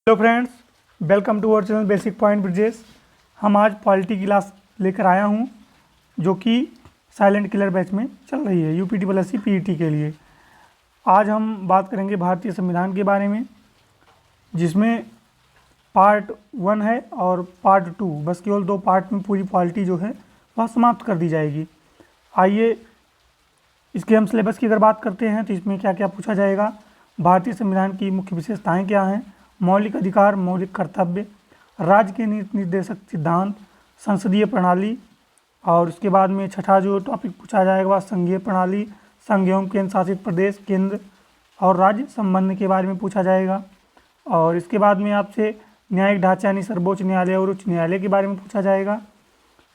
Hello friends, welcome to our channel basic point bridges. हम आज polity की class लेकर आया हूं जो कि साइलेंट किलर बैच में चल रही है यूपीटी प्लस सी पीईटी के लिए। आज हम बात करेंगे भारतीय संविधान के बारे में, जिसमें पार्ट 1 है और पार्ट 2, बस केवल 2 पार्ट में पूरी पॉलिटी जो है वह समाप्त कर दी जाएगी। आइए इसके हम सिलेबस की अगर बात करते हैं तो इसमें क्या क्या पूछा जाएगा। भारतीय संविधान की मुख्य विशेषताएँ क्या हैं, मौलिक अधिकार, मौलिक कर्तव्य, राज्य के नीति निर्देशक सिद्धांत, संसदीय प्रणाली, और उसके बाद में छठा जो टॉपिक पूछा जाएगा वह संघीय प्रणाली, संघ एवं केंद्र शासित प्रदेश, केंद्र और राज्य संबंध के बारे में पूछा जाएगा। और इसके बाद में आपसे न्यायिक ढांचा यानी सर्वोच्च न्यायालय और उच्च न्यायालय के बारे में पूछा जाएगा।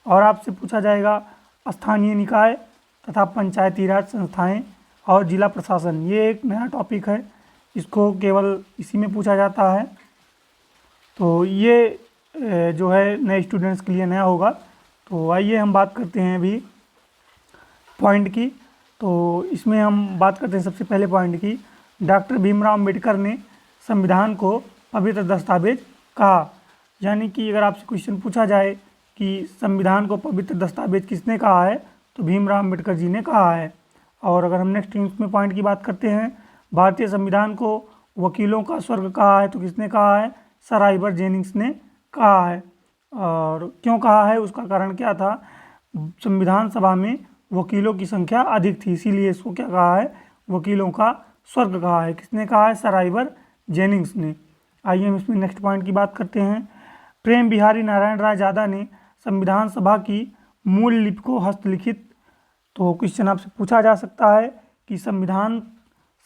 और आपसे पूछा जाएगा स्थानीय निकाय तथा पंचायती राज संस्थाएँ और जिला प्रशासन। ये एक नया टॉपिक है, इसको केवल इसी में पूछा जाता है, तो ये जो है नए स्टूडेंट्स के लिए नया होगा। तो आइए हम बात करते हैं अभी पॉइंट की। तो इसमें हम बात करते हैं सबसे पहले पॉइंट की। डॉक्टर भीमराव अम्बेडकर ने संविधान को पवित्र दस्तावेज कहा। यानी कि अगर आपसे क्वेश्चन पूछा जाए कि संविधान को पवित्र दस्तावेज किसने कहा है, तो भीमराव अम्बेडकर जी ने कहा है। और अगर हम नेक्स्ट इसमें पॉइंट की बात करते हैं, भारतीय संविधान को वकीलों का स्वर्ग कहा है, तो किसने कहा है, सर आइवर जेनिंग्स ने कहा है। और क्यों कहा है, उसका कारण क्या था, संविधान सभा में वकीलों की संख्या अधिक थी, इसीलिए इसको क्या कहा है, वकीलों का स्वर्ग कहा है। किसने कहा है, सर आइवर जेनिंग्स ने। आइए हम इसमें नेक्स्ट पॉइंट की बात करते हैं। प्रेम बिहारी नारायण राय यादव ने संविधान सभा की मूल लिपि को हस्तलिखित। तो क्वेश्चन आपसे पूछा जा सकता है कि संविधान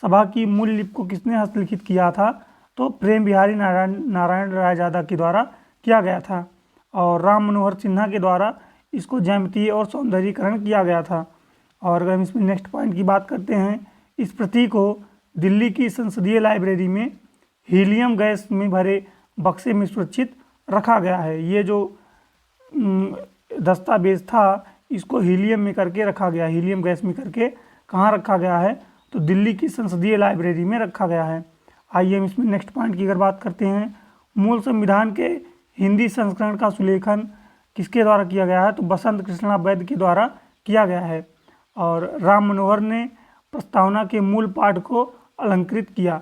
सभा की मूल लिपि को किसने हस्तलिखित किया था, तो प्रेम बिहारी नारायण राय यादव के द्वारा किया गया था। और राम मनोहर सिन्हा के द्वारा इसको ज्यामितीय और सौंदर्यीकरण किया गया था। और अगर हम इसमें नेक्स्ट पॉइंट की बात करते हैं, इस प्रति को दिल्ली की संसदीय लाइब्रेरी में हीलियम गैस में भरे बक्से में सुरक्षित रखा गया है। ये जो दस्तावेज था इसको हीलियम में करके रखा गया, हीलियम गैस में करके कहाँ रखा गया है, तो दिल्ली की संसदीय लाइब्रेरी में रखा गया है। आइए हम इसमें नेक्स्ट पॉइंट की अगर बात करते हैं, मूल संविधान के हिंदी संस्करण का सुलेखन किसके द्वारा किया गया है, तो बसंत कृष्णा वैद्य के द्वारा किया गया है। और राम मनोहर ने प्रस्तावना के मूल पाठ को अलंकृत किया।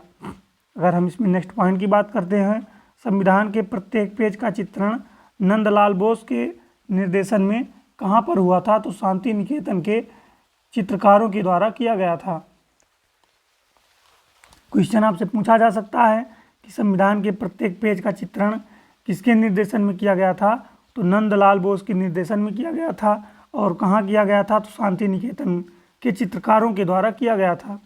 अगर हम इसमें नेक्स्ट पॉइंट की बात करते हैं, संविधान के प्रत्येक पेज का चित्रण नंदलाल बोस के निर्देशन में कहाँ पर हुआ था, तो शांति निकेतन के चित्रकारों के द्वारा किया गया था। क्वेश्चन आपसे पूछा जा सकता है कि संविधान के प्रत्येक पेज का चित्रण किसके निर्देशन में किया गया था, तो नंदलाल बोस के निर्देशन में किया गया था। और कहाँ किया गया था, तो शांति निकेतन के चित्रकारों के द्वारा किया गया था।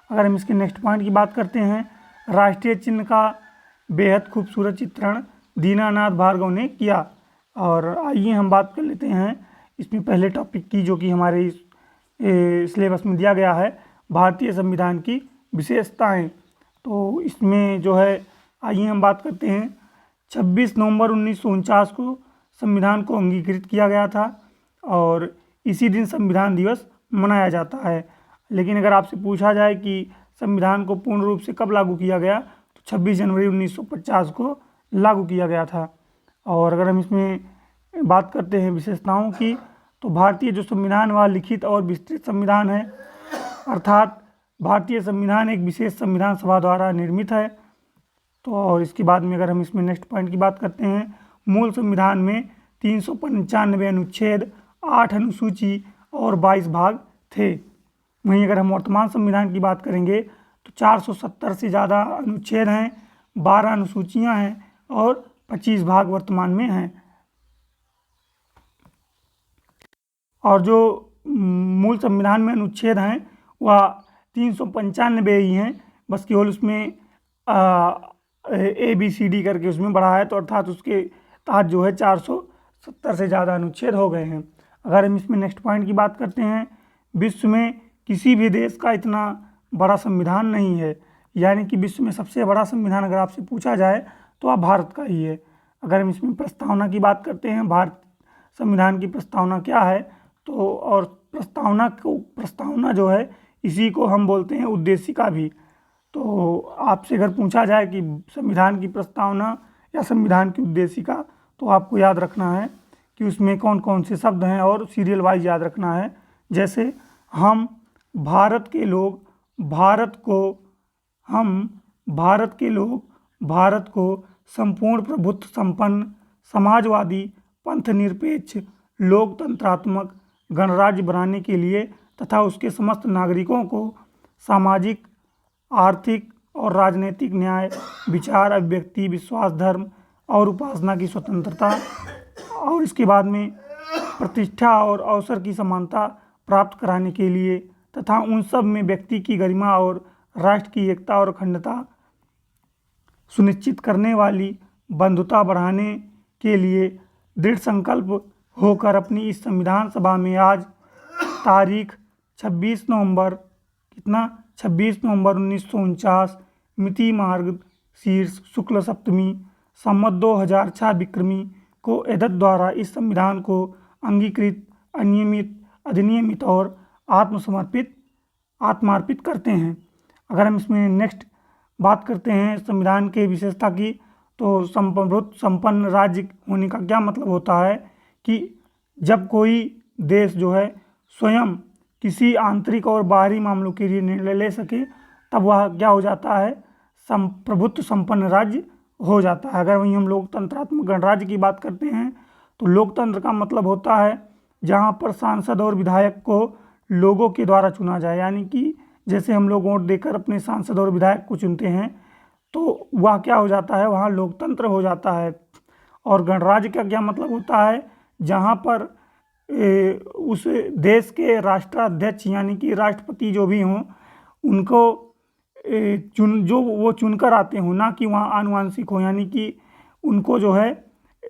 अगर हम इसके नेक्स्ट पॉइंट की बात करते हैं, राष्ट्रीय चिन्ह का बेहद खूबसूरत चित्रण दीनानाथ भार्गव ने किया। और आइए हम बात कर लेते हैं इसमें पहले टॉपिक की, जो कि हमारे सिलेबस में दिया गया है, भारतीय संविधान की विशेषताएं। तो इसमें जो है आइए हम बात करते हैं, 26 नवंबर 1949 को संविधान को अंगीकृत किया गया था और इसी दिन संविधान दिवस मनाया जाता है। लेकिन अगर आपसे पूछा जाए कि संविधान को पूर्ण रूप से कब लागू किया गया, तो 26 जनवरी 1950 को लागू किया गया था। और अगर हम इसमें बात करते हैं विशेषताओं की, तो भारतीय जो संविधान वह लिखित और विस्तृत संविधान है, अर्थात भारतीय संविधान एक विशेष संविधान सभा द्वारा निर्मित है। तो और इसके बाद में अगर हम इसमें नेक्स्ट पॉइंट की बात करते हैं, मूल संविधान में 395 अनुच्छेद, 8 अनुसूची और 22 भाग थे। वहीं अगर हम वर्तमान संविधान की बात करेंगे तो 470 से ज़्यादा अनुच्छेद हैं, 12 अनुसूचियाँ हैं और 25 भाग वर्तमान में हैं। और जो मूल संविधान में अनुच्छेद हैं वह 395 ही हैं, बस केवल उसमें ABCD करके उसमें बढ़ा है, तो अर्थात उसके तहत जो है 470 से ज़्यादा अनुच्छेद हो गए हैं। अगर हम इसमें नेक्स्ट पॉइंट की बात करते हैं, विश्व में किसी भी देश का इतना बड़ा संविधान नहीं है। यानी कि विश्व में सबसे बड़ा संविधान अगर आपसे पूछा जाए तो वह भारत का ही है। अगर हम इसमें प्रस्तावना की बात करते हैं, भारत संविधान की प्रस्तावना क्या है, तो और प्रस्तावना जो है इसी को हम बोलते हैं उद्देशिका भी। तो आपसे अगर पूछा जाए कि संविधान की प्रस्तावना या संविधान की उद्देशिका, तो आपको याद रखना है कि उसमें कौन कौन से शब्द हैं और सीरियल वाइज याद रखना है। जैसे हम भारत के लोग भारत को संपूर्ण प्रभुत्व संपन्न समाजवादी पंथनिरपेक्ष लोकतंत्रात्मक गणराज्य बनाने के लिए तथा उसके समस्त नागरिकों को सामाजिक, आर्थिक और राजनीतिक न्याय, विचार, अभिव्यक्ति, विश्वास, धर्म और उपासना की स्वतंत्रता और इसके बाद में प्रतिष्ठा और अवसर की समानता प्राप्त कराने के लिए तथा उन सब में व्यक्ति की गरिमा और राष्ट्र की एकता और अखंडता सुनिश्चित करने वाली बंधुता बढ़ाने के लिए दृढ़ संकल्प होकर अपनी इस संविधान सभा में आज तारीख 26 नवंबर 1949 मिति मार्ग शीर्ष शुक्ल सप्तमी संवत 2006 विक्रमी को एदत द्वारा इस संविधान को अंगीकृत, अनियमित, अधिनियमित और आत्मार्पित करते हैं। अगर हम इसमें नेक्स्ट बात करते हैं संविधान के विशेषता की, तो संपन्न राज्य होने का क्या मतलब होता है कि जब कोई देश जो है स्वयं किसी आंतरिक और बाहरी मामलों के लिए निर्णय ले सके, तब वह क्या हो जाता है, प्रभुत्व संपन्न राज्य हो जाता है। अगर वहीं हम लोकतंत्रात्मक गणराज्य की बात करते हैं, तो लोकतंत्र का मतलब होता है जहाँ पर सांसद और विधायक को लोगों के द्वारा चुना जाए, यानी कि जैसे हम लोग वोट देकर अपने सांसद और विधायक को चुनते हैं, तो वह क्या हो जाता है, वहाँ लोकतंत्र हो जाता है। और गणराज्य का क्या मतलब होता है, जहाँ पर उस देश के राष्ट्राध्यक्ष यानी कि राष्ट्रपति जो भी हों, उनको वो चुनकर आते हों, ना कि वहाँ आनुवांशिक हो, यानी कि उनको जो है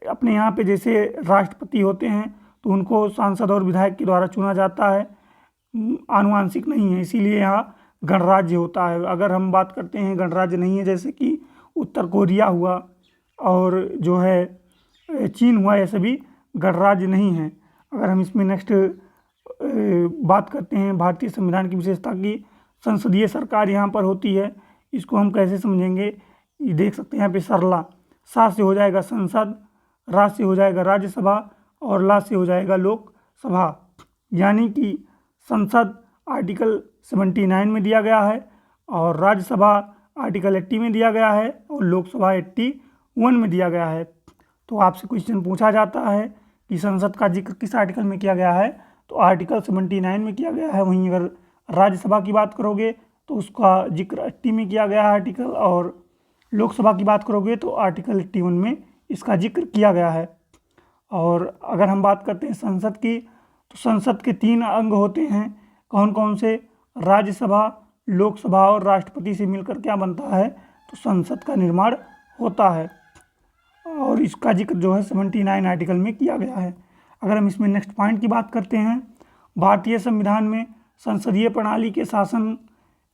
अपने यहाँ पे जैसे राष्ट्रपति होते हैं तो उनको सांसद और विधायक के द्वारा चुना जाता है, आनुवांशिक नहीं है, इसीलिए यहाँ गणराज्य होता है। अगर हम बात करते हैं गणराज्य नहीं है, जैसे कि उत्तर कोरिया हुआ और जो है चीन हुआ, ये सभी गणराज्य नहीं है। अगर हम इसमें नेक्स्ट बात करते हैं भारतीय संविधान की विशेषता की, संसदीय सरकार यहाँ पर होती है। इसको हम कैसे समझेंगे, ये देख सकते हैं यहाँ पे सरला, सा से हो जाएगा संसद, रा से हो जाएगा राज्यसभा और ला से हो जाएगा लोकसभा। यानी कि संसद आर्टिकल 79 में दिया गया है और राज्यसभा आर्टिकल 80 में दिया गया है और लोकसभा 81 में दिया गया है। तो आपसे क्वेश्चन पूछा जाता है कि संसद का जिक्र किस आर्टिकल में किया गया है, तो आर्टिकल 79 में किया गया है। वहीं अगर राज्यसभा की बात करोगे तो उसका जिक्र 80 में किया गया है आर्टिकल, और लोकसभा की बात करोगे तो आर्टिकल 81 में इसका जिक्र किया गया है। और अगर हम बात करते हैं संसद की, तो संसद के 3 अंग होते हैं, कौन कौन से, राज्यसभा, लोकसभा और राष्ट्रपति से मिलकर क्या बनता है, तो संसद का निर्माण होता है। और इसका जिक्र जो है 79 आर्टिकल में किया गया है। अगर हम इसमें नेक्स्ट पॉइंट की बात करते हैं, भारतीय संविधान में संसदीय प्रणाली के शासन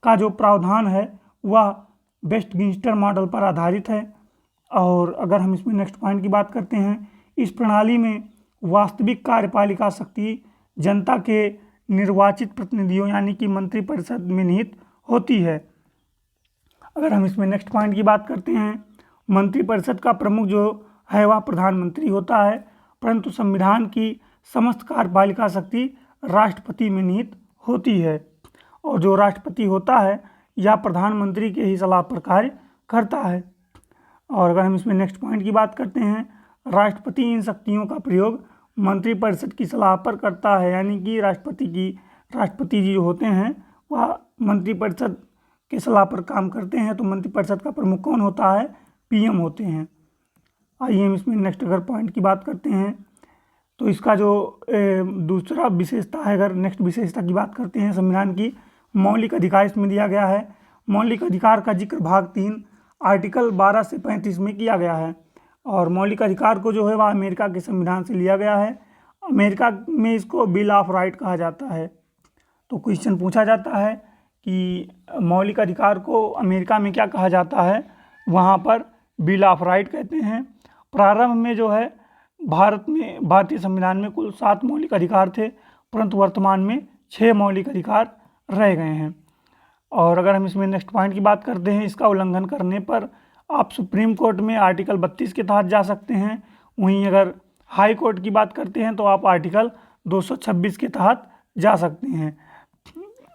का जो प्रावधान है वह वेस्टमिंस्टर मॉडल पर आधारित है। और अगर हम इसमें नेक्स्ट पॉइंट की बात करते हैं, इस प्रणाली में वास्तविक कार्यपालिका शक्ति जनता के निर्वाचित प्रतिनिधियों यानी कि मंत्रिपरिषद में निहित होती है। अगर हम इसमें नेक्स्ट पॉइंट की बात करते हैं, मंत्रिपरिषद का प्रमुख जो है वह प्रधानमंत्री होता है, परंतु संविधान की समस्त कार्यपालिका शक्ति राष्ट्रपति में निहित होती है। और जो राष्ट्रपति होता है या प्रधानमंत्री के ही सलाह पर कार्य करता है। और अगर हम इसमें नेक्स्ट पॉइंट की बात करते हैं, राष्ट्रपति इन शक्तियों का प्रयोग मंत्रिपरिषद की सलाह पर करता है, यानी कि राष्ट्रपति जी जो होते हैं वह मंत्रिपरिषद के सलाह पर काम करते हैं। तो मंत्रिपरिषद का प्रमुख कौन होता है, पीएम होते हैं। आइए हम इसमें नेक्स्ट अगर पॉइंट की बात करते हैं, तो इसका जो दूसरा विशेषता है, अगर नेक्स्ट विशेषता की बात करते हैं संविधान की, मौलिक अधिकार इसमें दिया गया है। मौलिक अधिकार का जिक्र भाग 3 आर्टिकल 12 से 35 में किया गया है। और मौलिक अधिकार को जो है वह अमेरिका के संविधान से लिया गया है। अमेरिका में इसको बिल ऑफ राइट कहा जाता है। तो क्वेश्चन पूछा जाता है कि मौलिक अधिकार को अमेरिका में क्या कहा जाता है, वहाँ पर बिल ऑफ राइट कहते हैं। प्रारंभ में जो है भारतीय संविधान में कुल 7 मौलिक अधिकार थे, परंतु वर्तमान में 6 मौलिक अधिकार रह गए हैं। और अगर हम इसमें नेक्स्ट पॉइंट की बात करते हैं, इसका उल्लंघन करने पर आप सुप्रीम कोर्ट में आर्टिकल 32 के तहत जा सकते हैं। वहीं अगर हाई कोर्ट की बात करते हैं तो आप आर्टिकल 226 के तहत जा सकते हैं।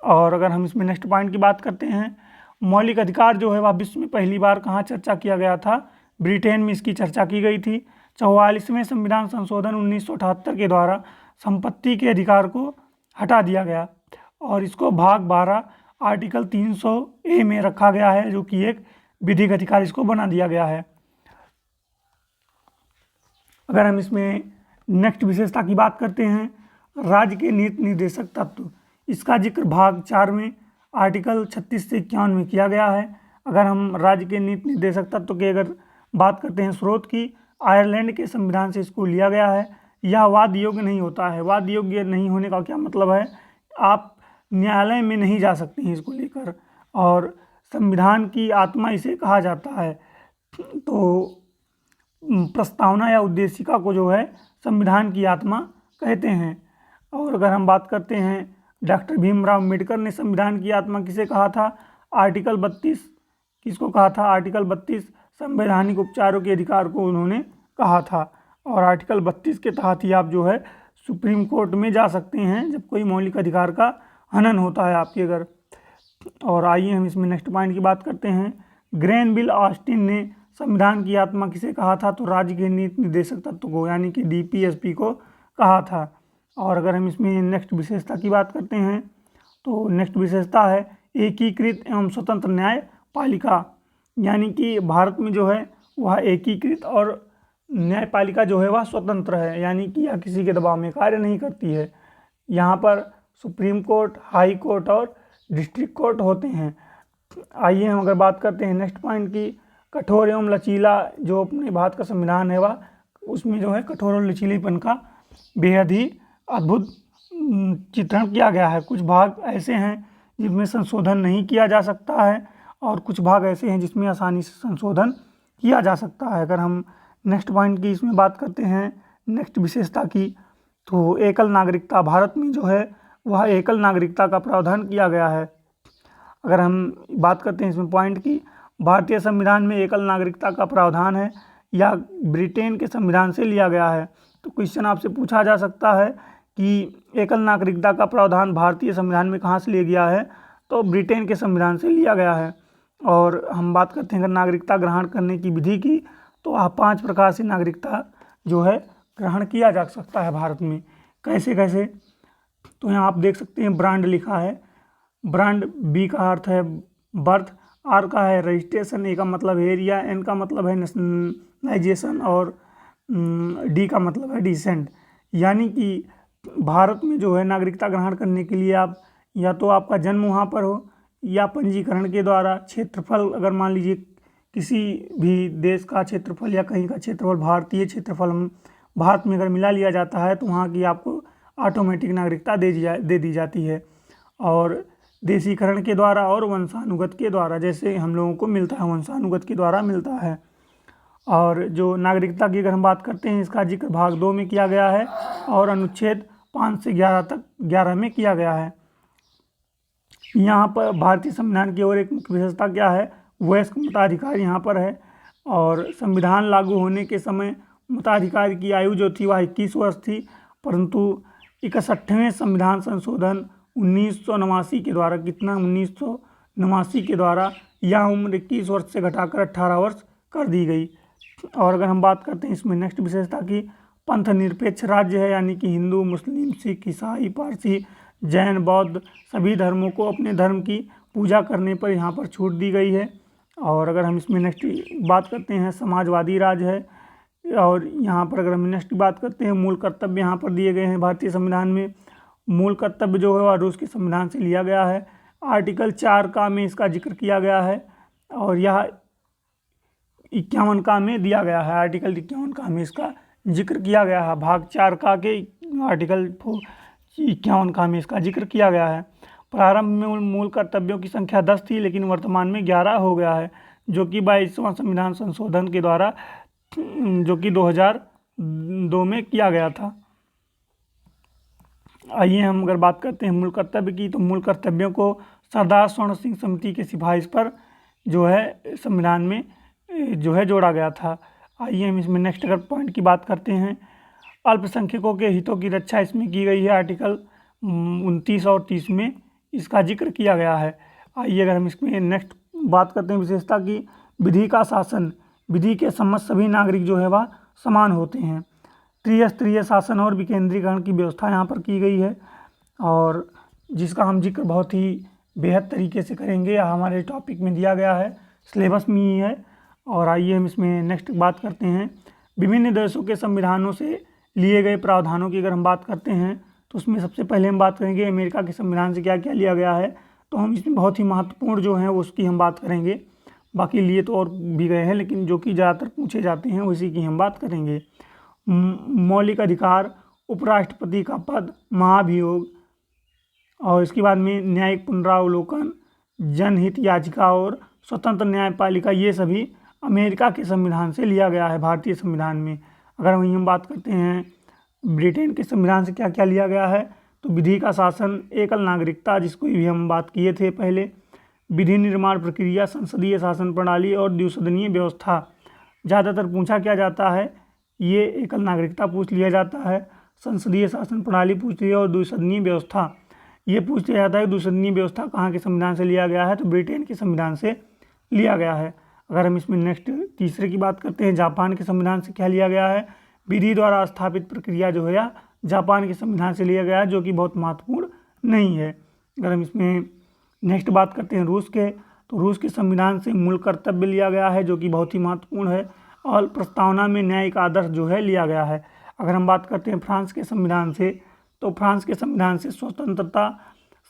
और अगर हम इसमें नेक्स्ट पॉइंट की बात करते हैं, मौलिक अधिकार जो है वह विश्व में पहली बार कहाँ चर्चा किया गया था? ब्रिटेन में इसकी चर्चा की गई थी। 44वें संविधान संशोधन 1978 के द्वारा संपत्ति के अधिकार को हटा दिया गया और इसको भाग 12 आर्टिकल 300A में रखा गया है, जो कि एक विधिक अधिकार इसको बना दिया गया है। अगर हम इसमें नेक्स्ट विशेषता की बात करते हैं, राज्य के नीति निर्देशक तत्व, इसका जिक्र भाग 4 में आर्टिकल 36 से 51 में किया गया है। अगर हम राज्य के नीति निर्देशक तत्व की अगर बात करते हैं स्रोत की, आयरलैंड के संविधान से इसको लिया गया है। यह वाद योग्य नहीं होता है। वाद योग्य नहीं होने का क्या मतलब है? आप न्यायालय में नहीं जा सकते हैं इसको लेकर, और संविधान की आत्मा इसे कहा जाता है। तो प्रस्तावना या उद्देशिका को जो है संविधान की आत्मा कहते हैं। और अगर हम बात करते हैं, डॉक्टर भीमराव अम्बेडकर ने संविधान की आत्मा किसे कहा था? आर्टिकल 32 किसको कहा था? आर्टिकल 32 संवैधानिक उपचारों के अधिकार को उन्होंने कहा था। और आर्टिकल 32 के तहत ही आप जो है सुप्रीम कोर्ट में जा सकते हैं जब कोई मौलिक अधिकार का हनन होता है आपके अगर। और आइए हम इसमें नेक्स्ट पॉइंट की बात करते हैं। ग्रैनविल ऑस्टिन ने संविधान की आत्मा किसे कहा था? तो राज्य के नीति निर्देशक तत्व को, यानी कि DPSP को कहा था। और अगर हम इसमें नेक्स्ट विशेषता की बात करते हैं, तो नेक्स्ट विशेषता है एकीकृत एवं स्वतंत्र न्यायपालिका, यानी कि भारत में जो है वह एकीकृत और न्यायपालिका जो है वह स्वतंत्र है, यानी कि यह किसी के दबाव में कार्य नहीं करती है। यहाँ पर सुप्रीम कोर्ट, हाई कोर्ट और डिस्ट्रिक्ट कोर्ट होते हैं। आइए हम अगर बात करते हैं नेक्स्ट पॉइंट की, कठोर एवं लचीला जो अपने भारत का संविधान है वह, उसमें जो है कठोर और लचीलेपन का बेहद ही अद्भुत चित्रण किया गया है। कुछ भाग ऐसे हैं जिसमें संशोधन नहीं किया जा सकता है और कुछ भाग ऐसे हैं जिसमें आसानी से संशोधन किया जा सकता है। अगर हम नेक्स्ट पॉइंट की इसमें बात करते हैं, नेक्स्ट विशेषता की, तो एकल नागरिकता, भारत में जो है वह एकल नागरिकता का प्रावधान किया गया है। अगर हम बात करते हैं इसमें पॉइंट की, भारतीय संविधान में एकल नागरिकता का प्रावधान है या ब्रिटेन के संविधान से लिया गया है। तो क्वेश्चन आपसे पूछा जा सकता है कि एकल नागरिकता का प्रावधान भारतीय संविधान में कहाँ से लिया गया है? तो ब्रिटेन के संविधान से लिया गया है। और हम बात करते हैं अगर नागरिकता ग्रहण करने की विधि की, तो 5 प्रकार से नागरिकता जो है ग्रहण किया जा सकता है भारत में। कैसे कैसे? तो यहाँ आप देख सकते हैं ब्रांड लिखा है। ब्रांड, B का अर्थ है बर्थ, R का है रजिस्ट्रेशन, A का मतलब एरिया, N का मतलब है नेशनलाइजेशन और D का मतलब है डिसेंट। यानी कि भारत में जो है नागरिकता ग्रहण करने के लिए आप या तो आपका जन्म वहाँ पर हो या पंजीकरण के द्वारा, क्षेत्रफल, अगर मान लीजिए किसी भी देश का क्षेत्रफल या कहीं का क्षेत्रफल, भारतीय क्षेत्रफल भारत में अगर मिला लिया जाता है तो वहाँ की आपको ऑटोमेटिक नागरिकता दे दी जाती है। और देशीकरण के द्वारा और वंशानुगत के द्वारा, जैसे हम लोगों को मिलता है वंशानुगत के द्वारा मिलता है। और जो नागरिकता की अगर हम बात करते हैं, इसका जिक्र भाग 2 में किया गया है और अनुच्छेद 5 से 11 में किया गया है। यहाँ पर भारतीय संविधान की और एक मुख्य विशेषता क्या है? वयस्क मताधिकार यहाँ पर है। और संविधान लागू होने के समय मताधिकार की आयु जो थी वह 21 वर्ष थी, परंतु 61वें संविधान संशोधन 1989 के द्वारा, कितना 1989 के द्वारा यह उम्र 21 वर्ष से घटाकर 18 वर्ष कर दी गई। और अगर हम बात करते हैं इसमें नेक्स्ट विशेषता की, पंथ निरपेक्ष राज्य है, यानी कि हिंदू, मुस्लिम, सिख, ईसाई, पारसी, जैन, बौद्ध सभी धर्मों को अपने धर्म की पूजा करने पर यहाँ पर छूट दी गई है। और अगर हम इसमें नेक्स्ट बात करते हैं, समाजवादी राज्य है। और यहाँ पर अगर हम नेक्स्ट बात करते हैं, मूल कर्तव्य यहाँ पर दिए गए हैं भारतीय संविधान में। मूल कर्तव्य जो है वह रूस के संविधान से लिया गया है। आर्टिकल 4 का में इसका जिक्र किया गया है और यह 51 का में दिया गया है। आर्टिकल 51 का में इसका जिक्र किया गया है। भाग 4 का के आर्टिकल 51 का में इसका जिक्र किया गया है। प्रारंभ में मूल कर्तव्यों की संख्या 10 थी, लेकिन वर्तमान में 11 हो गया है, जो कि 22वां संविधान संशोधन के द्वारा, जो कि 2002 में किया गया था। आइए हम अगर बात करते हैं मूल कर्तव्य की, तो मूल कर्तव्यों को सरदार स्वर्ण सिंह समिति की सिफारिश पर जो है संविधान में जो है जोड़ा गया था। आइए हम इसमें नेक्स्ट अगर पॉइंट की बात करते हैं, अल्पसंख्यकों के हितों की रक्षा इसमें की गई है। आर्टिकल 29 और 30 में इसका जिक्र किया गया है। आइए अगर हम इसमें नेक्स्ट बात करते हैं विशेषता की, विधि का शासन, विधि के सम्मत सभी नागरिक जो है वह समान होते हैं। त्रिस्तरीय शासन और विकेंद्रीकरण की व्यवस्था यहाँ पर की गई है और जिसका हम जिक्र बहुत ही बेहद तरीके से करेंगे, हमारे टॉपिक में दिया गया है, सिलेबस में ही है। और आइए हम इसमें नेक्स्ट बात करते हैं, विभिन्न देशों के संविधानों से लिए गए प्रावधानों की अगर हम बात करते हैं तो उसमें सबसे पहले हम बात करेंगे अमेरिका के संविधान से क्या क्या लिया गया है। तो हम इसमें बहुत ही महत्वपूर्ण जो हैं उसकी हम बात करेंगे, बाकी लिए तो और भी गए हैं लेकिन जो कि ज़्यादातर पूछे जाते हैं उसी की हम बात करेंगे। मौलिक अधिकार, उपराष्ट्रपति का पद, महाभियोग, और इसके बाद में न्यायिक पुनरावलोकन, जनहित याचिका और स्वतंत्र न्यायपालिका, ये सभी अमेरिका के संविधान से लिया गया है भारतीय संविधान में। अगर वहीं हम बात करते हैं ब्रिटेन के संविधान से क्या क्या लिया गया है, तो विधि का शासन, एकल नागरिकता जिसको भी हम बात किए थे पहले, विधि निर्माण प्रक्रिया, संसदीय शासन प्रणाली और द्विसदनीय व्यवस्था। ज़्यादातर पूछा क्या जाता है, ये एकल नागरिकता पूछ लिया जाता है, संसदीय शासन प्रणाली पूछ लिया और द्विसदनीय व्यवस्था ये पूछ लिया जाता है। द्विसदनीय व्यवस्था कहाँ के संविधान से लिया गया है, तो ब्रिटेन के संविधान से लिया गया है। अगर हम इसमें नेक्स्ट तीसरे की बात करते हैं, जापान के संविधान से क्या लिया गया है, विधि द्वारा स्थापित प्रक्रिया जो है या जापान के संविधान से लिया गया है, जो कि बहुत महत्वपूर्ण नहीं है। अगर हम इसमें नेक्स्ट बात करते हैं रूस के, तो रूस के संविधान से मूल कर्तव्य लिया गया है, जो कि बहुत ही महत्वपूर्ण है, और प्रस्तावना में न्यायिक आदर्श जो है लिया गया है। अगर हम बात करते हैं फ्रांस के संविधान से, तो फ्रांस के संविधान से स्वतंत्रता,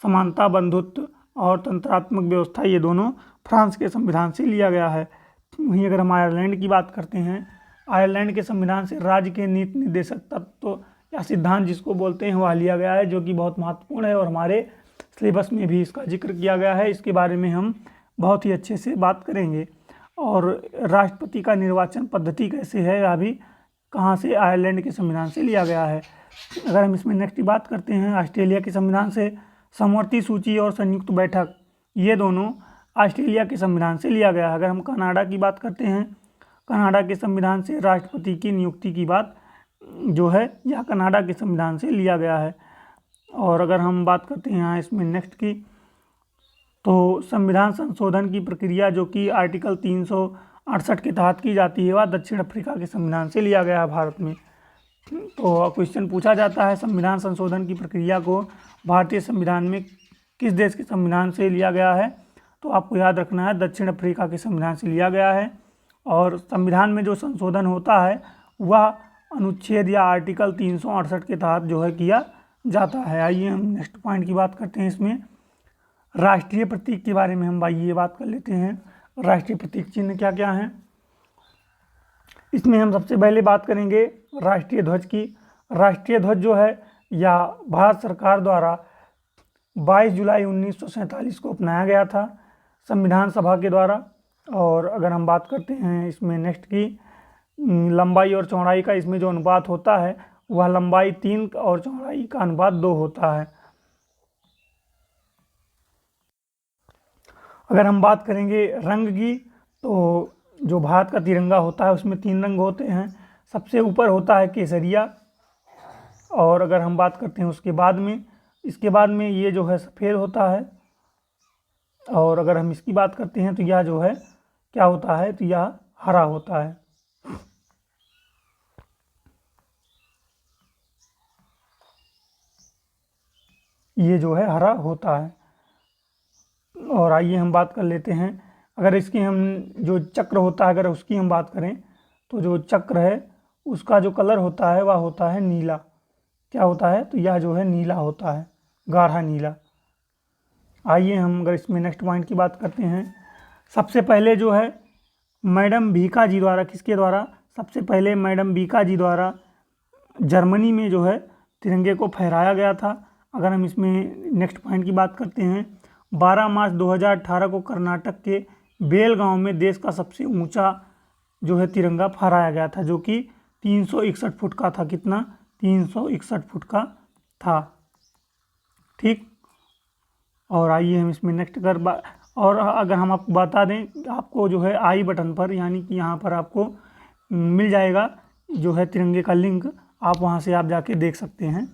समानता, बंधुत्व और तंत्रात्मक व्यवस्था, ये दोनों फ्रांस के संविधान से लिया गया है। वहीं अगर हम आयरलैंड की बात करते हैं, आयरलैंड के संविधान से राज्य के नीति निर्देशक तत्व या सिद्धांत जिसको बोलते हैं वह लिया गया है, जो कि बहुत महत्वपूर्ण है और हमारे सिलेबस में भी इसका जिक्र किया गया है। इसके बारे में हम बहुत ही अच्छे से बात करेंगे। और राष्ट्रपति का निर्वाचन पद्धति कैसे है, यह भी कहाँ से, आयरलैंड के संविधान से लिया गया है। अगर हम इसमें नेक्स्ट बात करते हैं ऑस्ट्रेलिया के संविधान से, समवर्ती सूची और संयुक्त बैठक, ये दोनों ऑस्ट्रेलिया के संविधान से लिया गया है। अगर हम कनाडा की बात करते हैं, कनाडा के संविधान से राष्ट्रपति की नियुक्ति की बात जो है यह कनाडा के संविधान से लिया गया है। और अगर हम बात करते हैं यहाँ इसमें नेक्स्ट की, तो संविधान संशोधन की प्रक्रिया जो कि आर्टिकल 368 के तहत की जाती है वह दक्षिण अफ्रीका के संविधान से लिया गया है भारत में। तो क्वेश्चन पूछा जाता है संविधान संशोधन की प्रक्रिया को भारतीय संविधान में किस देश के संविधान से लिया गया है, तो आपको याद रखना है दक्षिण अफ्रीका के संविधान से लिया गया है। और संविधान में जो संशोधन होता है वह अनुच्छेद या आर्टिकल 368 के तहत जो है किया जाता है। आइए हम नेक्स्ट पॉइंट की बात करते हैं, इसमें राष्ट्रीय प्रतीक के बारे में हम ये बात कर लेते हैं। राष्ट्रीय प्रतीक चिन्ह क्या क्या हैं, इसमें हम सबसे पहले बात करेंगे राष्ट्रीय ध्वज की। राष्ट्रीय ध्वज जो है या भारत सरकार द्वारा 22 जुलाई 1947 को अपनाया गया था संविधान सभा के द्वारा। और अगर हम बात करते हैं इसमें नेक्स्ट की लंबाई और चौड़ाई का, इसमें जो अनुपात होता है वह लंबाई 3 और चौड़ाई का अनुपात 2 होता है। अगर हम बात करेंगे रंग की, तो जो भारत का तिरंगा होता है उसमें 3 रंग होते हैं। सबसे ऊपर होता है केसरिया, और अगर हम बात करते हैं इसके बाद में ये जो है सफ़ेद होता है। और अगर हम इसकी बात करते हैं तो यह जो है क्या होता है, तो यह हरा होता है। ये जो है हरा होता है। और आइए हम बात कर लेते हैं, अगर इसकी हम जो चक्र होता है अगर उसकी हम बात करें, तो जो चक्र है उसका जो कलर होता है वह होता है नीला। क्या होता है, तो यह जो है नीला होता है, गाढ़ा नीला। आइए हम अगर इसमें नेक्स्ट पॉइंट की बात करते हैं, सबसे पहले जो है मैडम भीखा जी द्वारा, किसके द्वारा, सबसे पहले मैडम भीखा जी द्वारा जर्मनी में जो है तिरंगे को फहराया गया था। अगर हम इसमें नेक्स्ट पॉइंट की बात करते हैं, 12 मार्च 2018 को कर्नाटक के बेलगांव में देश का सबसे ऊंचा जो है तिरंगा फहराया गया था, जो कि 361 फुट का था। कितना, 361 फुट का था। ठीक। और आइए हम इसमें नेक्स्ट और अगर हम आपको बता दें, आपको जो है आई बटन पर, यानी कि यहाँ पर आपको मिल जाएगा जो है तिरंगे का लिंक, आप वहाँ से आप जाके देख सकते हैं,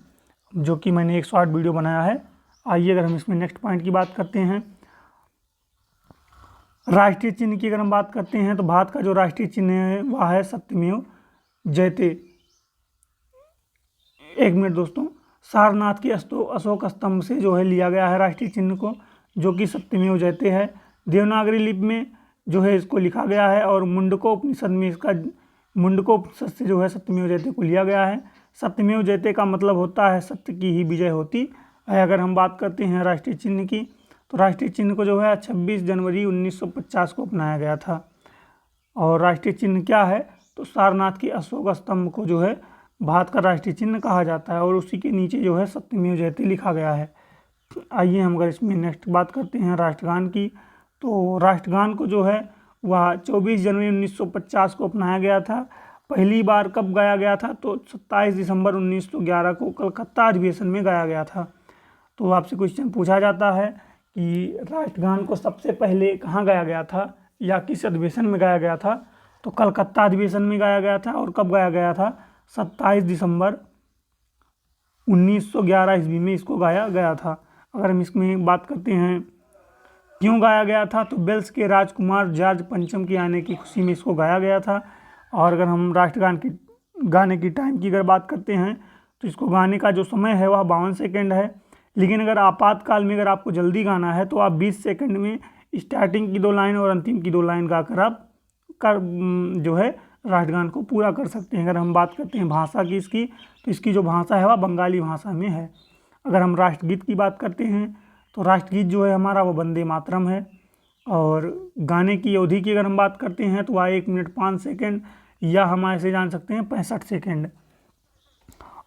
जो कि मैंने एक शॉर्ट वीडियो बनाया है। आइए अगर हम इसमें नेक्स्ट पॉइंट की बात करते हैं, राष्ट्रीय चिन्ह की अगर हम बात करते हैं तो भारत का जो राष्ट्रीय चिन्ह है वह है सत्यमेव जयते। एक मिनट दोस्तों, सारनाथ की अशोक स्तंभ से जो है लिया गया है राष्ट्रीय चिन्ह को, जो कि सत्यमेव जयते है। देवनागरी लिपि में जो है इसको लिखा गया है, और मुंडकोपनिषद में इसका मुंडकोपनिषद से जो है सत्यमेव जयते को लिया गया है। सत्यमेव जयते का मतलब होता है सत्य की ही विजय होती है। अगर हम बात करते हैं राष्ट्रीय चिन्ह की, तो राष्ट्रीय चिन्ह को जो है 26 जनवरी 1950 को अपनाया गया था। और राष्ट्रीय चिन्ह क्या है, तो सारनाथ की अशोक स्तंभ को जो है भारत का राष्ट्रीय चिन्ह कहा जाता है, और उसी के नीचे जो है सत्यमेव जयते लिखा गया है। आइए हम अगर इसमें नेक्स्ट बात करते हैं राष्ट्रगान की, तो राष्ट्रगान को जो है वह 24 जनवरी 1950 को अपनाया गया था। पहली बार कब गाया गया था, तो 27 दिसंबर 1911 को कलकत्ता अधिवेशन में गाया गया था। तो आपसे क्वेश्चन पूछा जाता है कि राष्ट्रगान को सबसे पहले कहाँ गाया गया था या किस अधिवेशन में गाया गया था, तो कलकत्ता अधिवेशन में गाया गया था। और कब गाया गया था, 27 दिसंबर 1911 ईस्वी में इसको गाया गया था। अगर हम इसमें बात करते हैं क्यों गाया गया था, तो वेल्स के राजकुमार जॉर्ज पंचम के आने की खुशी में इसको गाया गया था। और अगर हम राष्ट्रगान की गाने की टाइम की अगर बात करते हैं, तो इसको गाने का जो समय है वह 52 सेकेंड है। लेकिन अगर आपातकाल में अगर आपको जल्दी गाना है तो आप 20 सेकंड में स्टार्टिंग की 2 लाइन और अंतिम की 2 लाइन गाकर आप जो है राष्ट्रगान को पूरा कर सकते हैं। अगर हम बात करते हैं भाषा की इसकी, तो इसकी जो भाषा है वह बंगाली भाषा में है। अगर हम राष्ट्रगीत की बात करते हैं, तो राष्ट्रगीत जो है हमारा वो वंदे मातरम है। और गाने की अवधि की अगर हम बात करते हैं तो वह 1 मिनट 5 सेकेंड, या हम ऐसे जान सकते हैं 65 सेकेंड।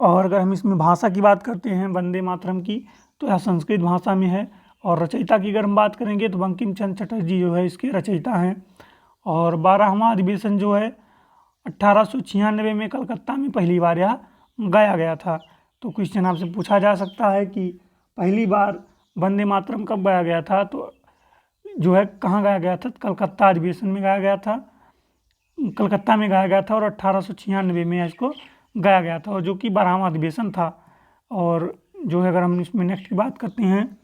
और अगर हम इसमें भाषा की बात करते हैं वंदे मातरम की, तो यह संस्कृत भाषा में है। और रचयिता की अगर हम बात करेंगे तो बंकिम चंद्र चटर्जी जो है इसके रचयिता हैं। और 12वां अधिवेशन जो है 1896 में कलकत्ता में पहली बार यह गाया गया था। तो क्वेश्चन आपसे पूछा जा सकता है कि पहली बार वंदे मातरम कब गाया गया था, तो जो है कहाँ गाया गया था, कलकत्ता अधिवेशन में गाया गया था, कलकत्ता में गाया गया था। और 1896 में इसको गाया गया था, और जो कि 12वां अधिवेशन था। और जो है अगर हम इसमें नेक्स्ट की बात करते हैं,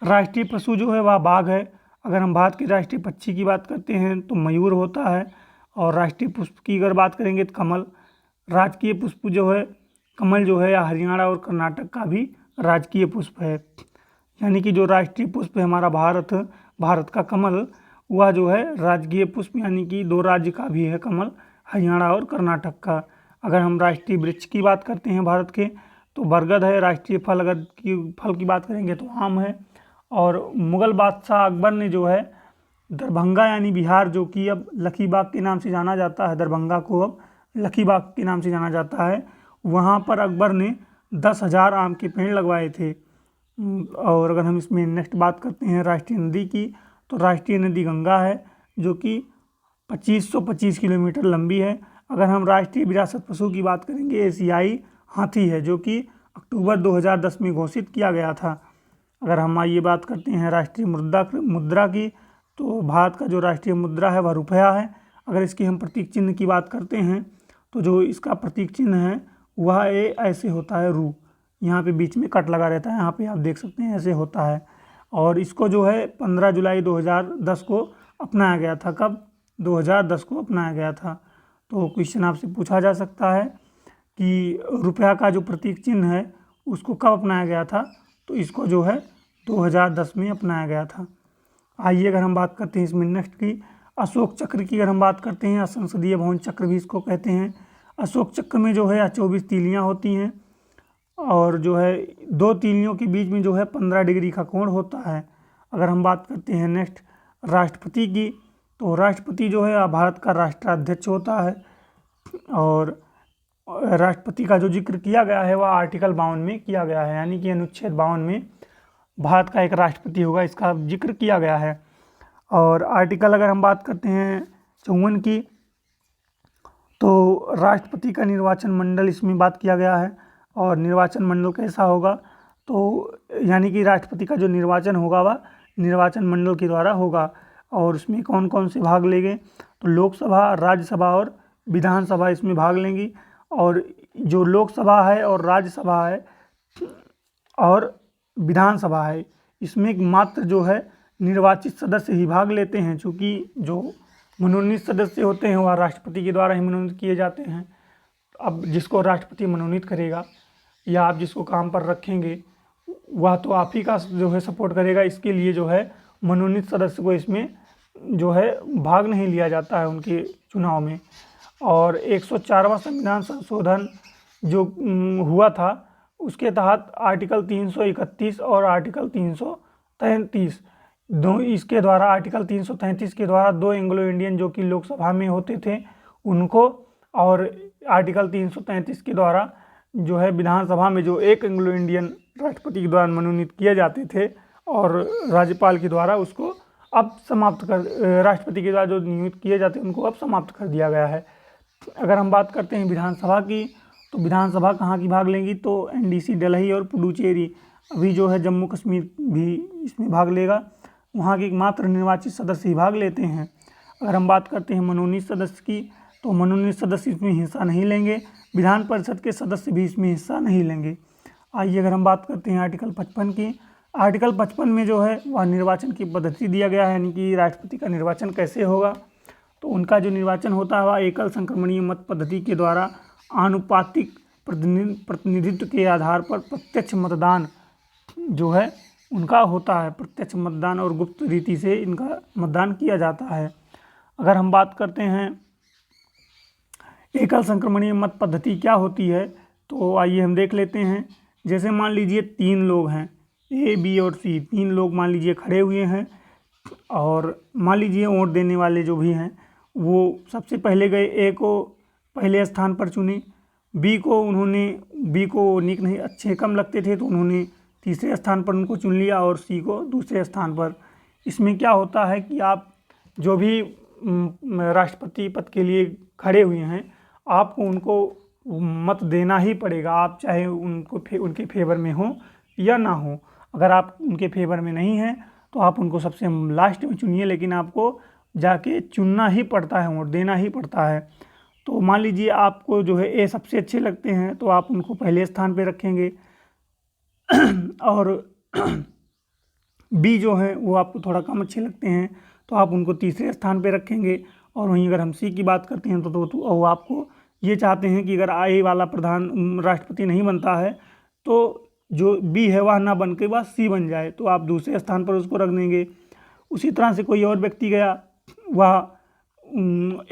राष्ट्रीय पशु जो है वह बाघ है। अगर हम भारत के राष्ट्रीय पक्षी की बात करते हैं तो मयूर होता है। और राष्ट्रीय पुष्प की अगर बात करेंगे तो कमल। राजकीय पुष्प जो है कमल जो है या हरियाणा और कर्नाटक का भी राजकीय पुष्प है। यानी कि जो राष्ट्रीय पुष्प है हमारा भारत का कमल, वह जो है राजकीय पुष्प, यानी कि 2 राज्य का भी है कमल, हरियाणा और कर्नाटक का। अगर हम राष्ट्रीय वृक्ष की बात करते हैं भारत के, तो बरगद है। राष्ट्रीय फल अगर फल की बात करेंगे तो आम है। और मुग़ल बादशाह अकबर ने जो है दरभंगा यानी बिहार, जो कि अब लखीबाग के नाम से जाना जाता है, दरभंगा को अब लखीबाग के नाम से जाना जाता है, वहाँ पर अकबर ने 10,000 आम के पेड़ लगवाए थे। और अगर हम इसमें नेक्स्ट बात करते हैं राष्ट्रीय नदी की, तो राष्ट्रीय नदी गंगा है, जो कि 2525 किलोमीटर लंबी है। अगर हम राष्ट्रीय विरासत पशु की बात करेंगे, एशियाई हाथी है, जो कि अक्टूबर 2010 में घोषित किया गया था। अगर हम आइए बात करते हैं राष्ट्रीय मुद्रा की, तो भारत का जो राष्ट्रीय मुद्रा है वह रुपया है। अगर इसकी हम प्रतीक चिन्ह की बात करते हैं, तो जो इसका प्रतीक चिन्ह है वह ऐसे होता है रू, यहाँ पे बीच में कट लगा रहता है, यहाँ पे आप देख सकते हैं ऐसे होता है। और इसको जो है 15 जुलाई 2010 को अपनाया गया था। कब, 2010 को अपनाया गया था। तो क्वेश्चन आपसे पूछा जा सकता है कि रुपया का जो प्रतीक चिन्ह है उसको कब अपनाया गया था, तो इसको जो है 2010 में अपनाया गया था। आइए अगर हम बात करते हैं इसमें नेक्स्ट की, अशोक चक्र की अगर हम बात करते हैं, संसदीय भवन चक्र भी इसको कहते हैं। अशोक चक्र में जो है 24 तीलियाँ होती हैं, और जो है 2 तीलियों के बीच में जो है 15 डिग्री का कोण होता है। अगर हम बात करते हैं नेक्स्ट राष्ट्रपति की, तो राष्ट्रपति जो है भारत का राष्ट्राध्यक्ष होता है। और राष्ट्रपति का जो जिक्र किया गया है वह आर्टिकल 52 में किया गया है, यानी कि अनुच्छेद 52 में भारत का एक राष्ट्रपति होगा, इसका जिक्र किया गया है। और आर्टिकल अगर हम बात करते हैं 54 की, तो राष्ट्रपति का निर्वाचन मंडल इसमें बात किया गया है। और निर्वाचन मंडल कैसा होगा, तो यानी कि राष्ट्रपति का जो निर्वाचन होगा वह निर्वाचन मंडल के द्वारा होगा। और इसमें कौन कौन से भाग लेंगे, तो लोकसभा, राज्यसभा और विधानसभा इसमें भाग लेंगी। और जो लोकसभा है और राज्यसभा है और विधानसभा है, इसमें मात्र जो है निर्वाचित सदस्य ही भाग लेते हैं, क्योंकि जो मनोनीत सदस्य होते हैं वह राष्ट्रपति के द्वारा ही मनोनीत किए जाते हैं। अब जिसको राष्ट्रपति मनोनीत करेगा या आप जिसको काम पर रखेंगे वह तो आप ही का जो है सपोर्ट करेगा। इसके लिए जो है मनोनीत सदस्य को इसमें जो है भाग नहीं लिया जाता है उनके चुनाव में। और 104वां संविधान संशोधन जो हुआ था उसके तहत आर्टिकल 331 और आर्टिकल 333 दो इसके द्वारा आर्टिकल 333 के द्वारा 2 एंग्लो इंडियन जो कि लोकसभा में होते थे उनको, और आर्टिकल 333 के द्वारा जो है विधानसभा में जो 1 एंग्लो इंडियन राष्ट्रपति के द्वारा मनोनीत किए जाते थे और राज्यपाल के द्वारा उसको अब समाप्त कर, राष्ट्रपति के द्वारा जो नियुक्त किए जाते हैं उनको अब समाप्त कर दिया गया है। अगर हम बात करते हैं विधानसभा की, तो विधानसभा कहाँ की भाग लेंगी, तो एनडीसी दिल्ली और पुडुचेरी, अभी जो है जम्मू कश्मीर भी इसमें भाग लेगा, वहाँ के मात्र निर्वाचित सदस्य ही भाग लेते हैं। अगर हम बात करते हैं मनोनीत सदस्य की, तो मनोनीत सदस्य इसमें हिस्सा नहीं लेंगे, विधान परिषद के सदस्य भी इसमें हिस्सा नहीं लेंगे। आइए अगर हम बात करते हैं आर्टिकल 55 की, आर्टिकल 55 में जो है वह निर्वाचन की पद्धति दिया गया है, यानी कि राष्ट्रपति का निर्वाचन कैसे होगा। तो उनका जो निर्वाचन होता है वह एकल संक्रमणीय मत पद्धति के द्वारा आनुपातिक प्रतिनिधित्व के आधार पर प्रत्यक्ष मतदान जो है उनका होता है। प्रत्यक्ष मतदान और गुप्त रीति से इनका मतदान किया जाता है। अगर हम बात करते हैं एकल संक्रमणीय मत पद्धति क्या होती है, तो आइए हम देख लेते हैं। जैसे मान लीजिए 3 लोग हैं, ए, बी और सी, 3 लोग मान लीजिए खड़े हुए हैं, और मान लीजिए वोट देने वाले जो भी हैं वो सबसे पहले गए, ए को पहले स्थान पर चुने, बी को निक नहीं अच्छे कम लगते थे तो उन्होंने तीसरे स्थान पर उनको चुन लिया, और सी को दूसरे स्थान पर। इसमें क्या होता है कि आप जो भी राष्ट्रपति पद के लिए खड़े हुए हैं आपको उनको मत देना ही पड़ेगा, आप चाहे उनके फेवर में हो या ना हो। अगर आप उनके फेवर में नहीं हैं तो आप उनको सबसे लास्ट में चुनिए, लेकिन आपको जाके चुनना ही पड़ता है, वोट देना ही पड़ता है। तो मान लीजिए आपको जो है ए सबसे अच्छे लगते हैं तो आप उनको पहले स्थान पे रखेंगे, और बी जो है वो आपको थोड़ा कम अच्छे लगते हैं तो आप उनको तीसरे स्थान पे रखेंगे। और वहीं अगर हम सी की बात करते हैं तो वो आपको ये चाहते हैं कि अगर ए वाला प्रधान राष्ट्रपति नहीं बनता है तो जो बी है वह ना बन के वह सी बन जाए, तो आप दूसरे स्थान पर उसको रख देंगे। उसी तरह से कोई और व्यक्ति गया, वह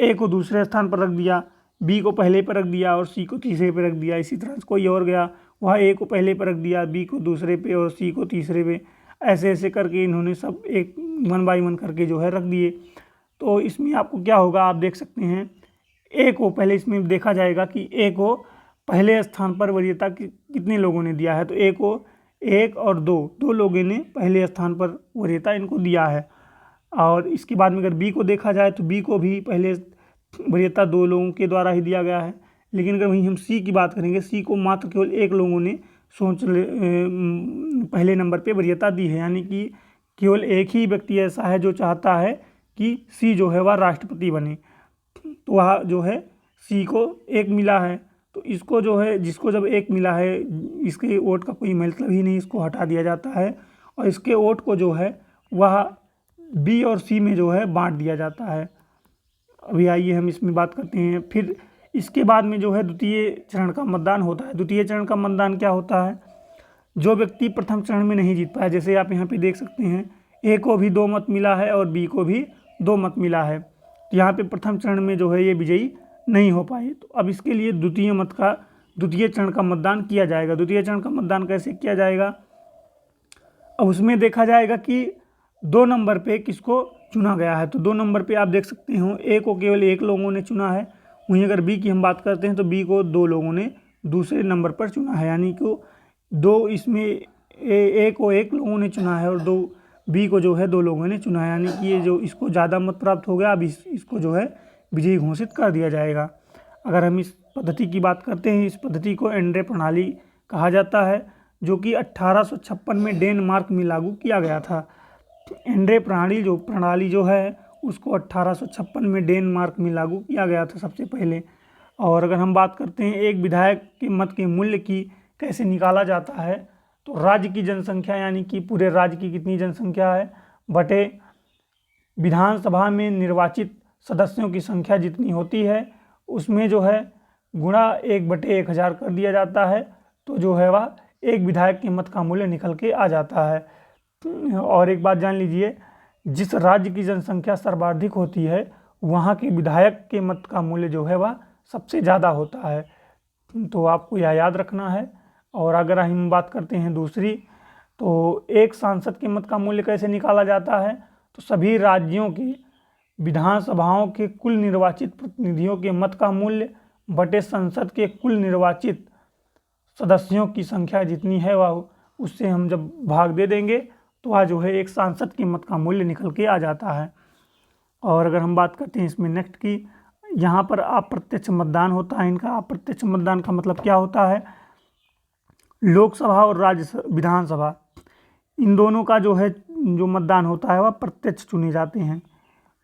ए को दूसरे स्थान पर रख दिया, बी को पहले पर रख दिया और सी को तीसरे पर रख दिया। इसी तरह से कोई और गया, वह ए को पहले पर रख दिया, बी को दूसरे पे और सी को तीसरे पे, ऐसे ऐसे करके इन्होंने सब एक 1 बाय 1 करके जो है रख दिए। तो इसमें आपको क्या होगा, आप देख सकते हैं ए को पहले इसमें देखा जाएगा कि ए को पहले स्थान पर वरीयता कितने लोगों ने दिया है, तो ए को 1 और 2 लोगों ने पहले स्थान पर वरीयता इनको दिया है। और इसके बाद में अगर बी को देखा जाए तो बी को भी पहले वरीयता 2 लोगों के द्वारा ही दिया गया है। लेकिन अगर वहीं हम सी की बात करेंगे, सी को मात्र केवल 1 लोगों ने पहले नंबर पे वरीयता दी है, यानी कि केवल एक ही व्यक्ति ऐसा है जो चाहता है कि सी जो है वह राष्ट्रपति बने, तो वह जो है सी को 1 मिला है। तो इसको जो है जिसको जब 1 मिला है इसके वोट का कोई मतलब ही नहीं, इसको हटा दिया जाता है और इसके वोट को जो है वह बी और सी में जो है बांट दिया जाता है। अभी आइए हम इसमें बात करते हैं। फिर इसके बाद में जो है द्वितीय चरण का मतदान होता है। द्वितीय चरण का मतदान क्या होता है, जो व्यक्ति प्रथम चरण में नहीं जीत पाया, जैसे आप यहाँ पे देख सकते हैं ए को भी 2 मत मिला है और बी को भी 2 मत मिला है, तो यहाँ पे प्रथम चरण में जो है ये विजयी नहीं हो पाए। तो अब इसके लिए द्वितीय चरण का मतदान किया जाएगा। द्वितीय चरण का मतदान कैसे किया जाएगा, अब उसमें देखा जाएगा कि 2 नंबर पे किसको चुना गया है। तो 2 नंबर पे आप देख सकते हो ए को केवल 1 लोगों ने चुना है, वहीं अगर बी की हम बात करते हैं तो बी को 2 लोगों ने दूसरे नंबर पर चुना है, यानी कि 2 इसमें ए को 1 लोगों ने चुना है और 2 बी को जो है 2 लोगों ने चुना है, यानी कि ये जो इसको ज़्यादा मत प्राप्त हो गया, अब इसको जो है विजयी घोषित कर दिया जाएगा। अगर हम इस पद्धति की बात करते हैं, इस पद्धति को एंड्रे प्रणाली कहा जाता है। जो कि 1856 में डेनमार्क में लागू किया गया था। एंड्रे प्रणाली जो है उसको 1856 में डेनमार्क में लागू किया गया था सबसे पहले। और अगर हम बात करते हैं एक विधायक के मत के मूल्य की कैसे निकाला जाता है, तो राज्य की जनसंख्या यानी कि पूरे राज्य की कितनी जनसंख्या है बटे विधानसभा में निर्वाचित सदस्यों की संख्या जितनी होती है उसमें जो है गुणा 1/1000 कर दिया जाता है, तो जो है वह एक विधायक के मत का मूल्य निकल के आ जाता है। और एक बात जान लीजिए, जिस राज्य की जनसंख्या सर्वाधिक होती है वहाँ के विधायक के मत का मूल्य जो है वह सबसे ज़्यादा होता है, तो आपको यह याद रखना है। और अगर हम बात करते हैं दूसरी, तो एक सांसद के मत का मूल्य कैसे निकाला जाता है, तो सभी राज्यों की विधानसभाओं के कुल निर्वाचित प्रतिनिधियों के मत का मूल्य बटे संसद के कुल निर्वाचित सदस्यों की संख्या जितनी है वह उससे हम जब भाग दे देंगे तो वह जो है एक सांसद के मत का मूल्य निकल के आ जाता है। और अगर हम बात करते हैं इसमें नेक्स्ट की, यहाँ पर अप्रत्यक्ष मतदान होता है इनका। अप्रत्यक्ष मतदान का मतलब क्या होता है, लोकसभा और राज्य विधानसभा इन दोनों का जो है जो मतदान होता है वह प्रत्यक्ष चुने जाते हैं।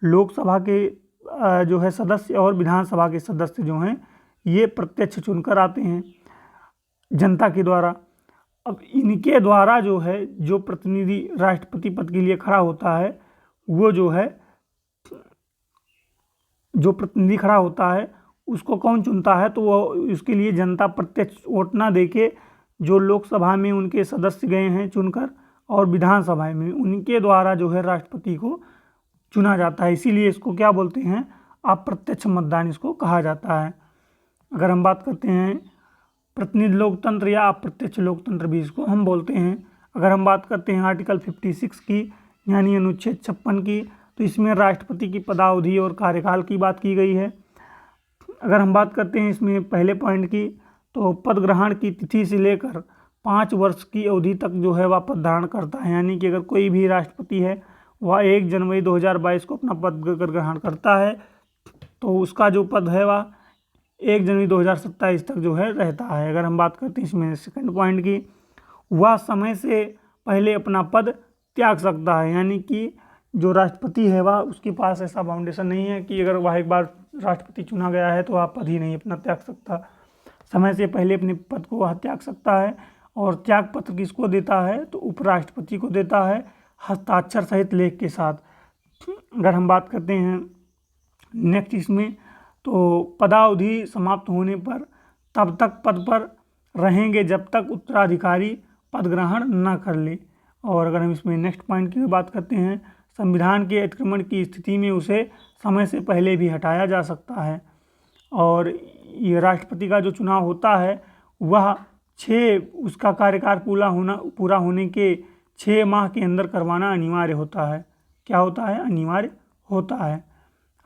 लोकसभा के जो है सदस्य और विधानसभा के सदस्य जो हैं ये प्रत्यक्ष चुनकर आते हैं जनता के द्वारा। अब इनके द्वारा जो है जो प्रतिनिधि राष्ट्रपति पद के लिए खड़ा होता है वो जो है जो प्रतिनिधि खड़ा होता है उसको कौन चुनता है, तो वो उसके लिए जनता प्रत्यक्ष वोट ना देके जो लोकसभा में उनके सदस्य गए हैं चुनकर और विधानसभा में उनके द्वारा जो है राष्ट्रपति को चुना जाता है, इसीलिए इसको क्या बोलते हैं, अप्रत्यक्ष मतदान इसको कहा जाता है। अगर हम बात करते हैं प्रतिनिधि लोकतंत्र या अप्रत्यक्ष लोकतंत्र भी इसको हम बोलते हैं। अगर हम बात करते हैं आर्टिकल 56 की यानी अनुच्छेद 56 की, तो इसमें राष्ट्रपति की पदावधि और कार्यकाल की बात की गई है। अगर हम बात करते हैं इसमें पहले पॉइंट की, तो पद ग्रहण की तिथि से लेकर 5 वर्ष की अवधि तक जो है वह पद धारण करता है, यानी कि अगर कोई भी राष्ट्रपति है वह 1 जनवरी 2022 को अपना पद ग्रहण करता है तो उसका जो पद है वह 1 जनवरी 2027 तक जो है रहता है। अगर हम बात करते हैं इसमें सेकंड पॉइंट की, वह समय से पहले अपना पद त्याग सकता है, यानी कि जो राष्ट्रपति है वह उसके पास ऐसा बाउंडेशन नहीं है कि अगर वह एक बार राष्ट्रपति चुना गया है तो वह पद ही नहीं अपना त्याग सकता, समय से पहले अपने पद को वह त्याग सकता है। और त्याग पत्र किसको देता है, तो उपराष्ट्रपति को देता है हस्ताक्षर सहित लेख के साथ। अगर हम बात करते हैं नेक्स्ट इसमें, तो पदावधि समाप्त होने पर तब तक पद पर रहेंगे जब तक उत्तराधिकारी पद ग्रहण न कर ले। और अगर हम इसमें नेक्स्ट पॉइंट की बात करते हैं, संविधान के अतिक्रमण की स्थिति में उसे समय से पहले भी हटाया जा सकता है। और ये राष्ट्रपति का जो चुनाव होता है वह उसका कार्यकाल पूरा होने के 6 माह के अंदर करवाना अनिवार्य होता है। क्या होता है, अनिवार्य होता है।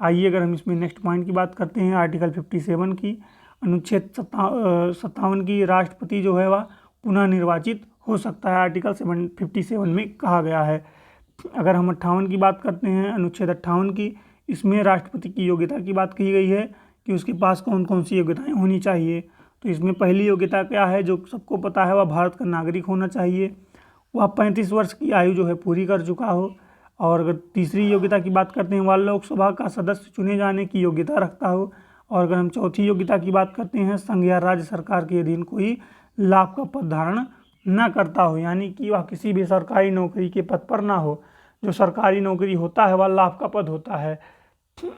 आइए अगर हम इसमें नेक्स्ट पॉइंट की बात करते हैं आर्टिकल 57 की, अनुच्छेद 57 की, राष्ट्रपति जो है वह पुनः निर्वाचित हो सकता है, आर्टिकल 57 में कहा गया है। अगर हम 58 की बात करते हैं, अनुच्छेद 58 की, इसमें राष्ट्रपति की योग्यता की बात की गई है कि उसके पास कौन कौन सी योग्यताएं होनी चाहिए। तो इसमें पहली योग्यता क्या है, जो सबको पता है, वह भारत का नागरिक होना चाहिए, वह 35 वर्ष की आयु जो है पूरी कर चुका हो। और अगर तीसरी योग्यता की बात करते हैं, वह लोकसभा का सदस्य चुने जाने की योग्यता रखता हो। और अगर हम चौथी योग्यता की बात करते हैं, संघ या राज्य सरकार के अधीन कोई लाभ का पद धारण न करता हो, यानी कि वह किसी भी सरकारी नौकरी के पद पर ना हो। जो सरकारी नौकरी होता है वह लाभ का पद होता है,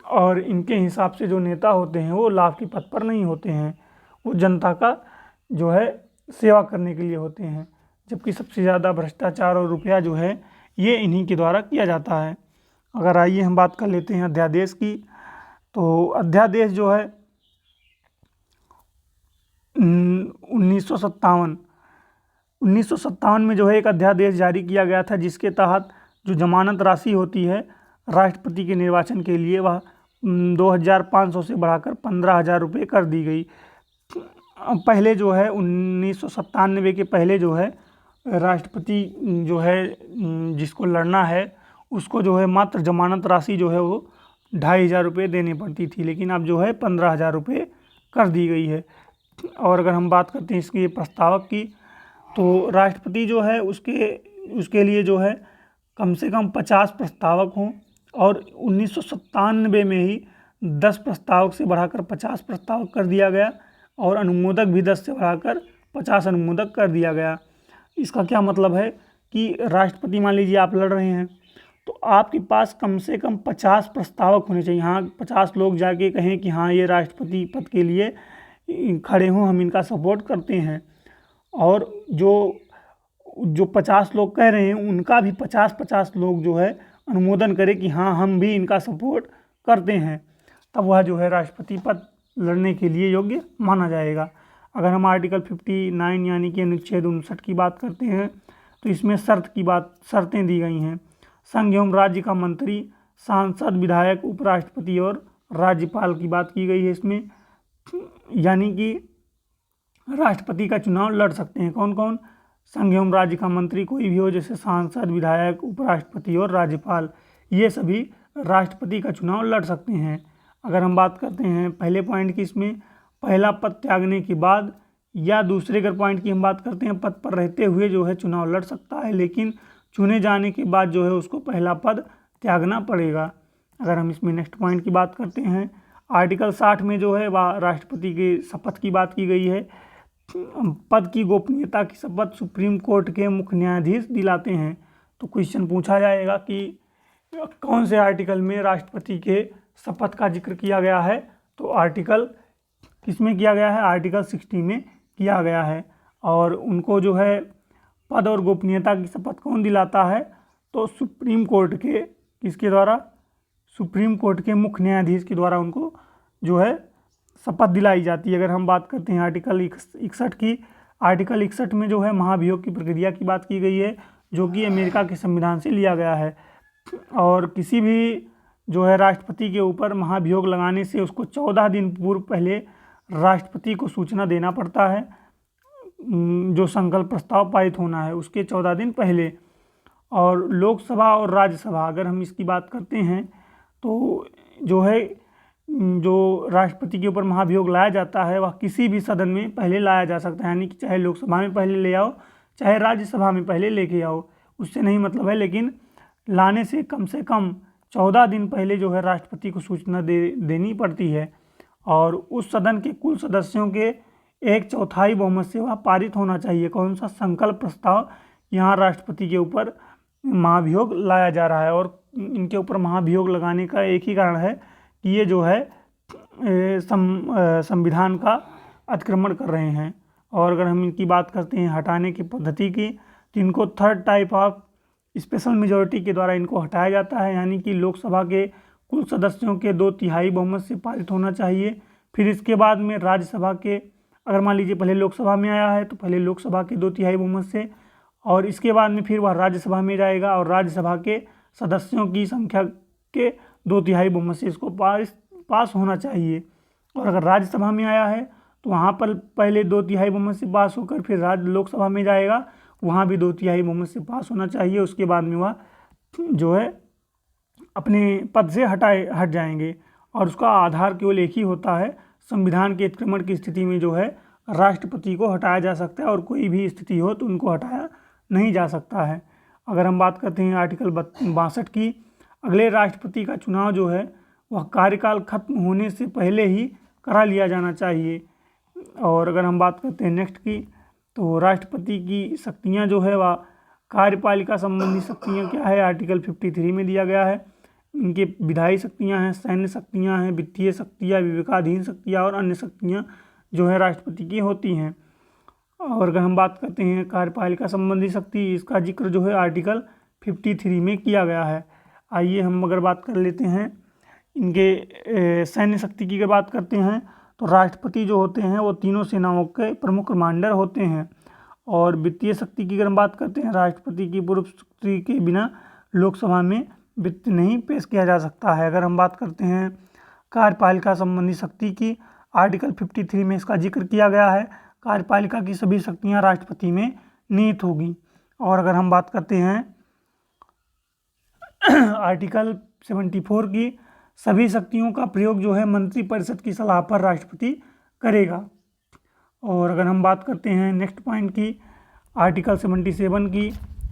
और इनके हिसाब से जो नेता होते हैं वो लाभ के पद पर नहीं होते हैं, वो जनता का जो है सेवा करने के लिए होते हैं। जबकि सबसे ज़्यादा भ्रष्टाचार और रुपया जो है ये इन्हीं के द्वारा किया जाता है। अगर आइए हम बात कर लेते हैं अध्यादेश की, तो अध्यादेश जो है 1957 में जो है एक अध्यादेश जारी किया गया था, जिसके तहत जो जमानत राशि होती है राष्ट्रपति के निर्वाचन के लिए वह 2500 से बढ़ाकर 15,000 रुपये कर दी गई। पहले जो है 1997 के पहले जो है राष्ट्रपति जो है जिसको लड़ना है उसको जो है मात्र जमानत राशि जो है वो 2,500 रुपये देनी पड़ती थी, लेकिन अब जो है 15,000 रुपये कर दी गई है। और अगर हम बात करते हैं इसके प्रस्तावक की, तो राष्ट्रपति जो है उसके लिए जो है कम से कम 50 प्रस्तावक हों, और 1997 में ही 10 प्रस्तावक से बढ़ाकर 50 प्रस्तावक कर दिया गया, और अनुमोदक भी 10 से बढ़ाकर 50 अनुमोदक कर दिया गया। इसका क्या मतलब है कि राष्ट्रपति, मान लीजिए आप लड़ रहे हैं, तो आपके पास कम से कम 50 प्रस्तावक होने चाहिए। हाँ, 50 लोग जाके कहें कि हाँ ये राष्ट्रपति पद के लिए खड़े हों, हम इनका सपोर्ट करते हैं, और जो 50 लोग कह रहे हैं उनका भी 50-50 लोग जो है अनुमोदन करें कि हाँ हम भी इनका सपोर्ट करते हैं, तब वह जो है राष्ट्रपति पद लड़ने के लिए योग्य माना जाएगा। अगर हम आर्टिकल 59 यानी कि अनुच्छेद 59 की बात करते हैं, तो इसमें शर्तें दी गई हैं। संघ एवं राज्य का मंत्री, सांसद, विधायक, उपराष्ट्रपति और राज्यपाल की बात की गई है इसमें। यानी कि राष्ट्रपति का चुनाव लड़ सकते हैं कौन कौन? संघ एवं राज्य का मंत्री कोई भी हो, जैसे सांसद, विधायक, उपराष्ट्रपति और राज्यपाल, ये सभी राष्ट्रपति का चुनाव लड़ सकते हैं। अगर हम बात करते हैं पहले पॉइंट की, इसमें पहला पद त्यागने के बाद, या दूसरे अगर पॉइंट की हम बात करते हैं पद पर रहते हुए जो है चुनाव लड़ सकता है, लेकिन चुने जाने के बाद जो है उसको पहला पद त्यागना पड़ेगा। अगर हम इसमें नेक्स्ट पॉइंट की बात करते हैं, आर्टिकल 60 में जो है वह राष्ट्रपति के शपथ की बात की गई है। पद की गोपनीयता की शपथ सुप्रीम कोर्ट के मुख्य न्यायाधीश दिलाते हैं। तो क्वेश्चन पूछा जाएगा कि कौन से आर्टिकल में राष्ट्रपति के शपथ का जिक्र किया गया है? तो आर्टिकल किसमें किया गया है? आर्टिकल 60 में किया गया है। और उनको जो है पद और गोपनीयता की शपथ कौन दिलाता है? तो सुप्रीम कोर्ट के, किसके द्वारा? सुप्रीम कोर्ट के मुख्य न्यायाधीश के द्वारा उनको जो है शपथ दिलाई जाती है। अगर हम बात करते हैं आर्टिकल 61 की, आर्टिकल 61 में जो है महाभियोग की प्रक्रिया की बात की गई है, जो कि अमेरिका के संविधान से लिया गया है। और किसी भी जो है राष्ट्रपति के ऊपर महाभियोग लगाने से उसको 14 दिन पूर्व पहले राष्ट्रपति को सूचना देना पड़ता है। जो संकल्प प्रस्ताव पारित होना है उसके 14 दिन पहले। और लोकसभा और राज्यसभा, अगर हम इसकी बात करते हैं तो जो है जो राष्ट्रपति के ऊपर महाभियोग लाया जाता है वह किसी भी सदन में पहले लाया जा सकता है, यानी कि चाहे लोकसभा में पहले ले आओ, चाहे राज्यसभा में पहले लेके आओ, उससे नहीं मतलब है, लेकिन लाने से कम 14 दिन पहले जो है राष्ट्रपति को सूचना देनी पड़ती है। और उस सदन के कुल सदस्यों के 1/4 बहुमत से वह पारित होना चाहिए। कौन सा? संकल्प प्रस्ताव। यहाँ राष्ट्रपति के ऊपर महाभियोग लाया जा रहा है, और इनके ऊपर महाभियोग लगाने का एक ही कारण है कि ये जो है संविधान का अतिक्रमण कर रहे हैं। और अगर हम इनकी बात करते हैं हटाने की पद्धति की, तो इनको third type of special majority के द्वारा इनको हटाया जाता है, यानी कि लोकसभा के कुल सदस्यों के 2/3 बहुमत से पारित होना चाहिए। फिर इसके बाद में राज्यसभा के, अगर मान लीजिए पहले लोकसभा में आया है तो पहले लोकसभा के 2/3 बहुमत से, और इसके बाद में फिर वह राज्यसभा में जाएगा और राज्यसभा के सदस्यों की संख्या के 2/3 बहुमत से इसको पास होना चाहिए। और अगर राज्यसभा में आया है तो वहाँ पर पहले 2/3 बहुमत से पास होकर फिर लोकसभा में जाएगा, वहाँ भी 2/3 बहुमत से पास होना चाहिए। उसके बाद में वह जो है अपने पद से हट जाएंगे। और उसका आधार केवल एक ही होता है, संविधान के अतिक्रमण की स्थिति में जो है राष्ट्रपति को हटाया जा सकता है, और कोई भी स्थिति हो तो उनको हटाया नहीं जा सकता है। अगर हम बात करते हैं आर्टिकल 62 की, अगले राष्ट्रपति का चुनाव जो है वह कार्यकाल खत्म होने से पहले ही करा लिया जाना चाहिए। और अगर हम बात करते हैं नेक्स्ट की, तो राष्ट्रपति की शक्तियां जो है वह कार्यपालिका संबंधी शक्तियां क्या है? आर्टिकल 53 में दिया गया है। इनके विधायी शक्तियां हैं, सैन्य शक्तियां हैं, वित्तीय शक्तियां, विवेकाधीन शक्तियां और अन्य शक्तियां जो है राष्ट्रपति की होती हैं। और अगर हम बात करते हैं कार्यपालिका संबंधी शक्ति, इसका जिक्र जो है आर्टिकल 53 में किया गया है। आइए हम अगर बात कर लेते हैं इनके सैन्य शक्ति की अगर बात करते हैं, तो राष्ट्रपति जो होते हैं वो तीनों सेनाओं के प्रमुख कमांडर होते हैं। और वित्तीय शक्ति की अगर हम बात करते हैं, राष्ट्रपति की पूर्व स्वीकृति के बिना लोकसभा में वित्त नहीं पेश किया जा सकता है। अगर हम बात करते हैं कार्यपालिका संबंधी शक्ति की, आर्टिकल 53 में इसका जिक्र किया गया है। कार्यपालिका की सभी शक्तियां राष्ट्रपति में निहित होगी। और अगर हम बात करते हैं आर्टिकल 74 की, सभी शक्तियों का प्रयोग जो है मंत्रिपरिषद की सलाह पर राष्ट्रपति करेगा। और अगर हम बात करते हैं नेक्स्ट पॉइंट की, आर्टिकल 77 की।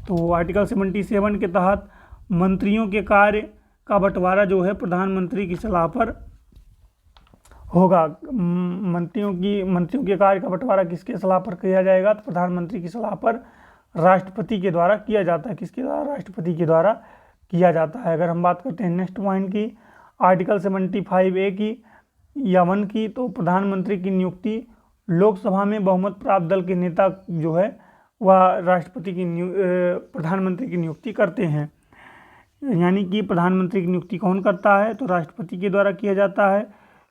तो आर्टिकल 77 के तहत मंत्रियों के कार्य का बंटवारा जो है प्रधानमंत्री की सलाह पर होगा। मंत्रियों के कार्य का बंटवारा किसके सलाह पर किया जाएगा? तो प्रधानमंत्री की सलाह पर राष्ट्रपति के द्वारा किया जाता है। किसके द्वारा? राष्ट्रपति के द्वारा किया जाता है। अगर हम बात करते हैं नेक्स्ट पॉइंट की, आर्टिकल 75A की या 1 की, तो प्रधानमंत्री की नियुक्ति लोकसभा में बहुमत प्राप्त दल के नेता जो है वह प्रधानमंत्री की नियुक्ति करते हैं। यानी कि प्रधानमंत्री की नियुक्ति कौन करता है? तो राष्ट्रपति के द्वारा किया जाता है।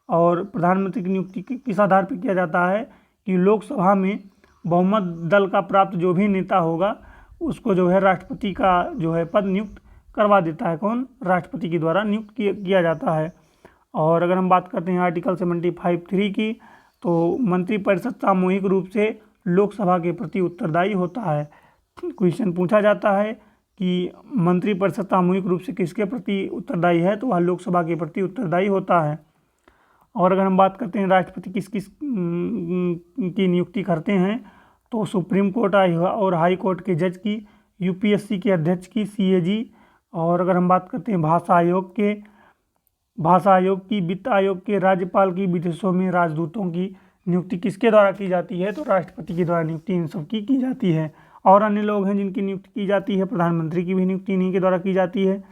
और प्रधानमंत्री की नियुक्ति किस आधार पर किया जाता है? कि लोकसभा में बहुमत दल का प्राप्त जो भी नेता होगा उसको जो है राष्ट्रपति का जो है पद नियुक्त करवा देता है। कौन? राष्ट्रपति के द्वारा नियुक्त किया जाता है। और अगर हम बात करते हैं आर्टिकल 75(3) की, तो मंत्रिपरिषद सामूहिक रूप से लोकसभा के प्रति उत्तरदायी होता है। क्वेश्चन पूछा जाता है कि मंत्रिपरिषद सामूहिक रूप से किसके प्रति उत्तरदायी है? तो वह लोकसभा के प्रति उत्तरदायी होता है। और अगर हम बात करते हैं राष्ट्रपति किस किस की नियुक्ति करते हैं, तो सुप्रीम कोर्ट और हाई कोर्ट के जज की, यूपीएससी के अध्यक्ष की, सीएजी। और अगर हम बात करते हैं भाषा आयोग की, वित्त आयोग के, राज्यपाल की, विदेशों में राजदूतों की नियुक्ति किसके द्वारा की जाती है? तो राष्ट्रपति के द्वारा नियुक्ति इन सब की जाती है। और अन्य लोग हैं जिनकी नियुक्ति की जाती है, प्रधानमंत्री की भी नियुक्ति इन्हीं के द्वारा की जाती है।